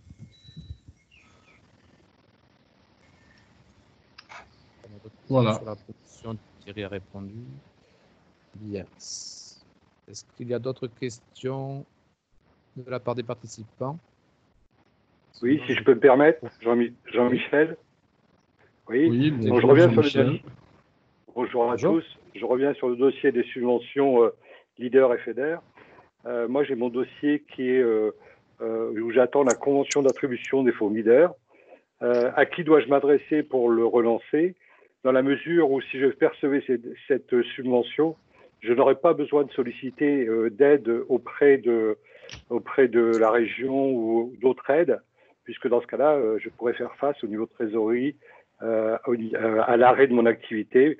Voilà. Sur la proposition, Thierry a répondu. Bien. Est-ce qu'il y a d'autres questions de la part des participants? Oui, si je peux me permettre, Jean-Michel. Oui, bonjour, je reviens sur le Jean-Michel. dossier. Bonjour à tous. Je reviens sur le dossier des subventions Leader et FEDER. Moi, j'ai mon dossier qui est où j'attends la convention d'attribution des fonds Leader. À qui dois-je m'adresser pour le relancer? Dans la mesure où si je percevais cette subvention, je n'aurais pas besoin de solliciter d'aide auprès de la région ou d'autres aides, puisque dans ce cas-là, je pourrais faire face au niveau de trésorerie à l'arrêt de mon activité,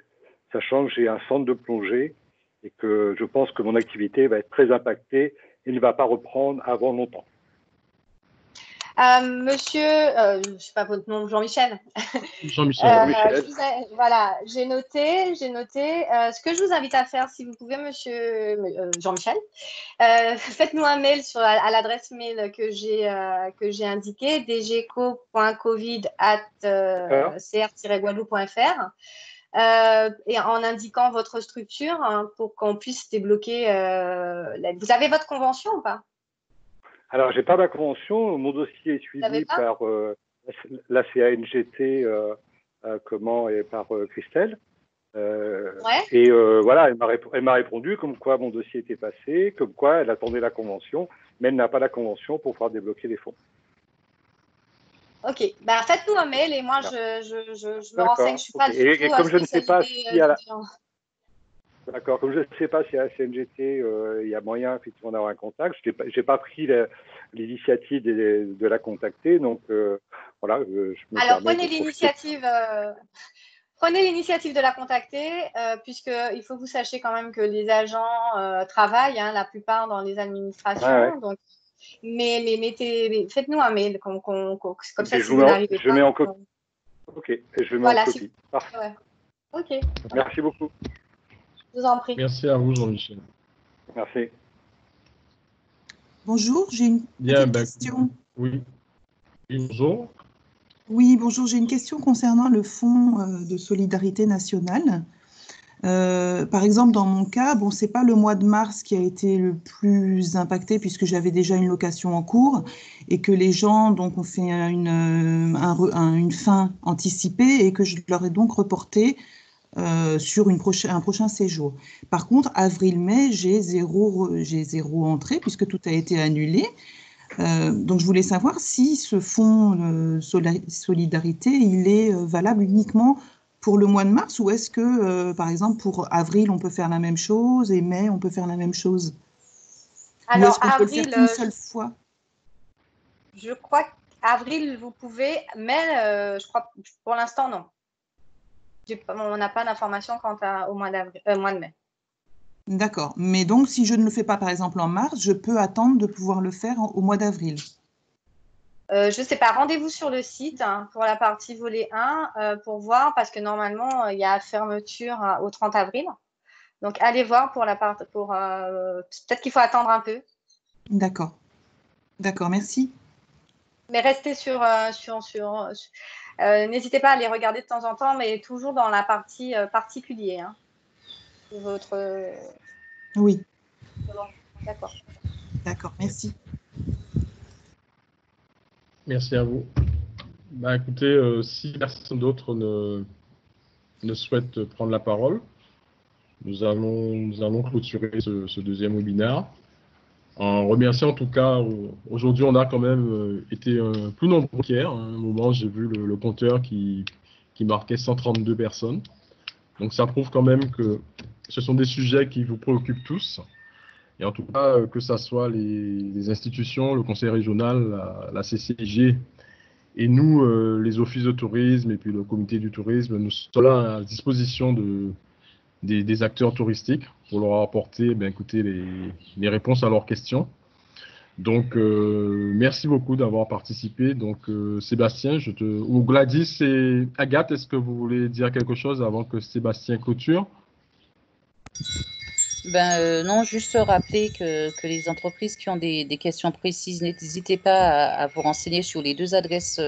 sachant que j'ai un centre de plongée et que je pense que mon activité va être très impactée et ne va pas reprendre avant longtemps. Monsieur, je ne sais pas votre nom, Jean-Michel. Jean-Michel. Voilà, j'ai noté. Ce que je vous invite à faire, si vous pouvez, monsieur Jean-Michel, faites-nous un mail à l'adresse mail que j'ai indiquée, dgco.covid@cr-guadeloupe.fr. Et en indiquant votre structure pour qu'on puisse débloquer l'aide. Vous avez votre convention ou pas? Alors, j'ai pas ma convention. Mon dossier est suivi par la CANGT et par Christelle. Et voilà, elle m'a répondu comme quoi mon dossier était passé, comme quoi elle attendait la convention, mais elle n'a pas la convention pour pouvoir débloquer les fonds. Ok, bah, faites-nous un mail et moi je me renseigne. Je suis pas du tout comme je ne sais pas si à la... D'accord, comme je ne sais pas si à la CNGT il y a moyen effectivement d'avoir un contact, je n'ai pas pris l'initiative de la contacter, donc voilà. Alors prenez l'initiative. Prenez l'initiative de la contacter, puisqu'il faut que vous sachiez quand même que les agents travaillent, la plupart dans les administrations. Ah ouais. Donc, mais faites-nous un mail, comme ça, si vous n'arrivez pas. Je mets en copie. Ok, je mets en copie. Parfait. Ouais. Ok. Merci beaucoup. Je vous en prie. Merci à vous, Jean-Michel. Merci. Bonjour, j'ai une question. Oui, bonjour. Oui, bonjour, j'ai une question concernant le fonds de solidarité nationale. Par exemple, dans mon cas, bon, c'est pas le mois de mars qui a été le plus impacté puisque j'avais déjà une location en cours et que les gens donc ont fait une fin anticipée et que je leur ai donc reporté sur un prochain séjour. Par contre, avril-mai, j'ai zéro entrée puisque tout a été annulé. Donc, je voulais savoir si ce fonds solidarité, il est valable uniquement pour le mois de mars ou est-ce que, par exemple, pour avril, on peut faire la même chose et mai, on peut faire la même chose? Alors, ou est-ce qu'on peut le faire qu'une seule fois? Je crois qu'avril, vous pouvez, mais je crois pour l'instant, non. On n'a pas d'informations quant au mois de mai. D'accord. Mais donc, si je ne le fais pas, par exemple, en mars, je peux attendre de pouvoir le faire au mois d'avril? Je ne sais pas. Rendez-vous sur le site pour la partie volet 1 pour voir, parce que normalement, il y a fermeture au 30 avril. Donc, allez voir pour la partie. Peut-être qu'il faut attendre un peu. D'accord. D'accord, merci. Mais restez n'hésitez pas à les regarder de temps en temps, mais toujours dans la partie particulier. Hein, de votre. Oui. D'accord. D'accord, merci. Merci à vous. Bah, écoutez, si personne d'autre ne souhaite prendre la parole, nous allons clôturer ce deuxième webinaire. En remerciant en tout cas, aujourd'hui on a quand même été plus nombreux qu'hier. À un moment, j'ai vu le compteur qui marquait 132 personnes. Donc ça prouve quand même que ce sont des sujets qui vous préoccupent tous. Et en tout cas, que ce soit les institutions, le conseil régional, la CCIG, et nous, les offices de tourisme et puis le comité du tourisme, nous sommes là à disposition des acteurs touristiques pour leur apporter écoutez, les réponses à leurs questions. Donc, merci beaucoup d'avoir participé. Donc, Sébastien, ou Gladys et Agathe, est-ce que vous voulez dire quelque chose avant que Sébastien clôture? Non, juste rappeler que les entreprises qui ont des questions précises, n'hésitez pas à vous renseigner sur les 2 adresses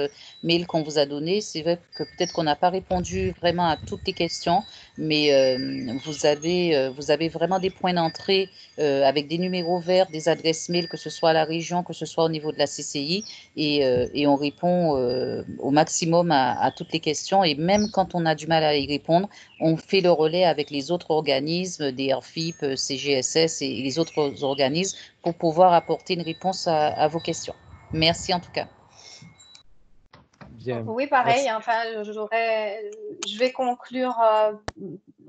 mail qu'on vous a données. C'est vrai que peut-être qu'on n'a pas répondu vraiment à toutes les questions, mais vous avez vraiment des points d'entrée avec des numéros verts, des adresses mail, que ce soit à la région, que ce soit au niveau de la CCI, et on répond au maximum à toutes les questions. Et même quand on a du mal à y répondre, on fait le relais avec les autres organismes, des RFIP, CGSS et les autres organismes pour pouvoir apporter une réponse à vos questions. Merci en tout cas. Bien. Oui, pareil. Enfin, je vais conclure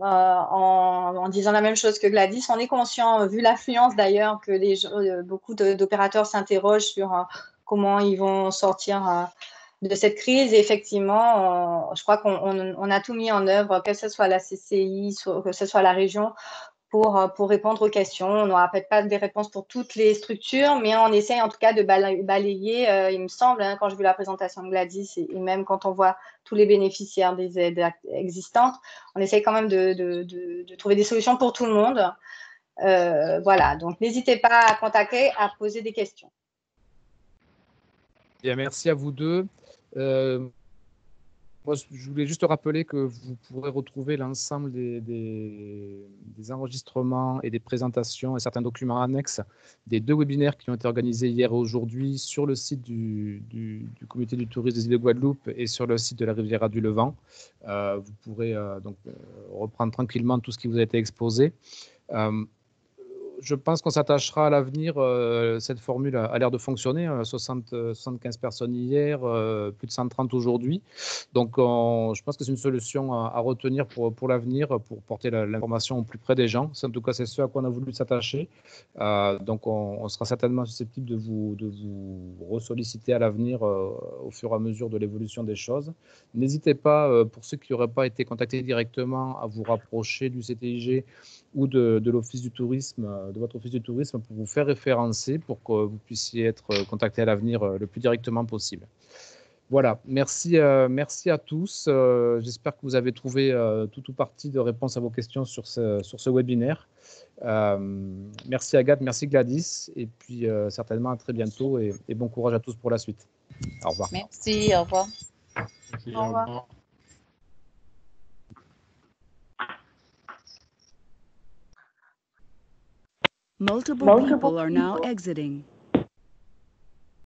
en disant la même chose que Gladys. On est conscient, vu l'affluence d'ailleurs, que beaucoup d'opérateurs s'interrogent sur comment ils vont sortir de cette crise. Et effectivement, je crois qu'on a tout mis en œuvre, que ce soit la CCI, que ce soit la région, pour répondre aux questions. On n'aura peut-être pas des réponses pour toutes les structures, mais on essaye en tout cas de balayer, il me semble, hein, quand je vu la présentation de Gladys et même quand on voit tous les bénéficiaires des aides existantes, on essaye quand même de trouver des solutions pour tout le monde. Voilà, donc n'hésitez pas à contacter, à poser des questions. Bien, merci à vous deux. Moi, je voulais juste rappeler que vous pourrez retrouver l'ensemble des enregistrements et des présentations et certains documents annexes des 2 webinaires qui ont été organisés hier et aujourd'hui sur le site du comité du tourisme des îles de Guadeloupe et sur le site de la Riviera du Levant. Vous pourrez donc reprendre tranquillement tout ce qui vous a été exposé. Je pense qu'on s'attachera à l'avenir. Cette formule a l'air de fonctionner. 75 personnes hier, plus de 130 aujourd'hui. Donc, je pense que c'est une solution à retenir pour l'avenir, pour porter l'information au plus près des gens. En tout cas, c'est ce à quoi on a voulu s'attacher. Donc, on sera certainement susceptible de vous ressolliciter à l'avenir au fur et à mesure de l'évolution des choses. N'hésitez pas, pour ceux qui n'auraient pas été contactés directement, à vous rapprocher du CTIG ou de l'office du tourisme, de votre office du tourisme, pour vous faire référencer, pour que vous puissiez être contacté à l'avenir le plus directement possible. Voilà, merci à tous. J'espère que vous avez trouvé tout ou partie de réponse à vos questions sur ce webinaire. Merci Agathe, merci Gladys, et puis certainement à très bientôt et bon courage à tous pour la suite. Au revoir. Merci, au revoir. Merci, au revoir. Multiple people are now exiting.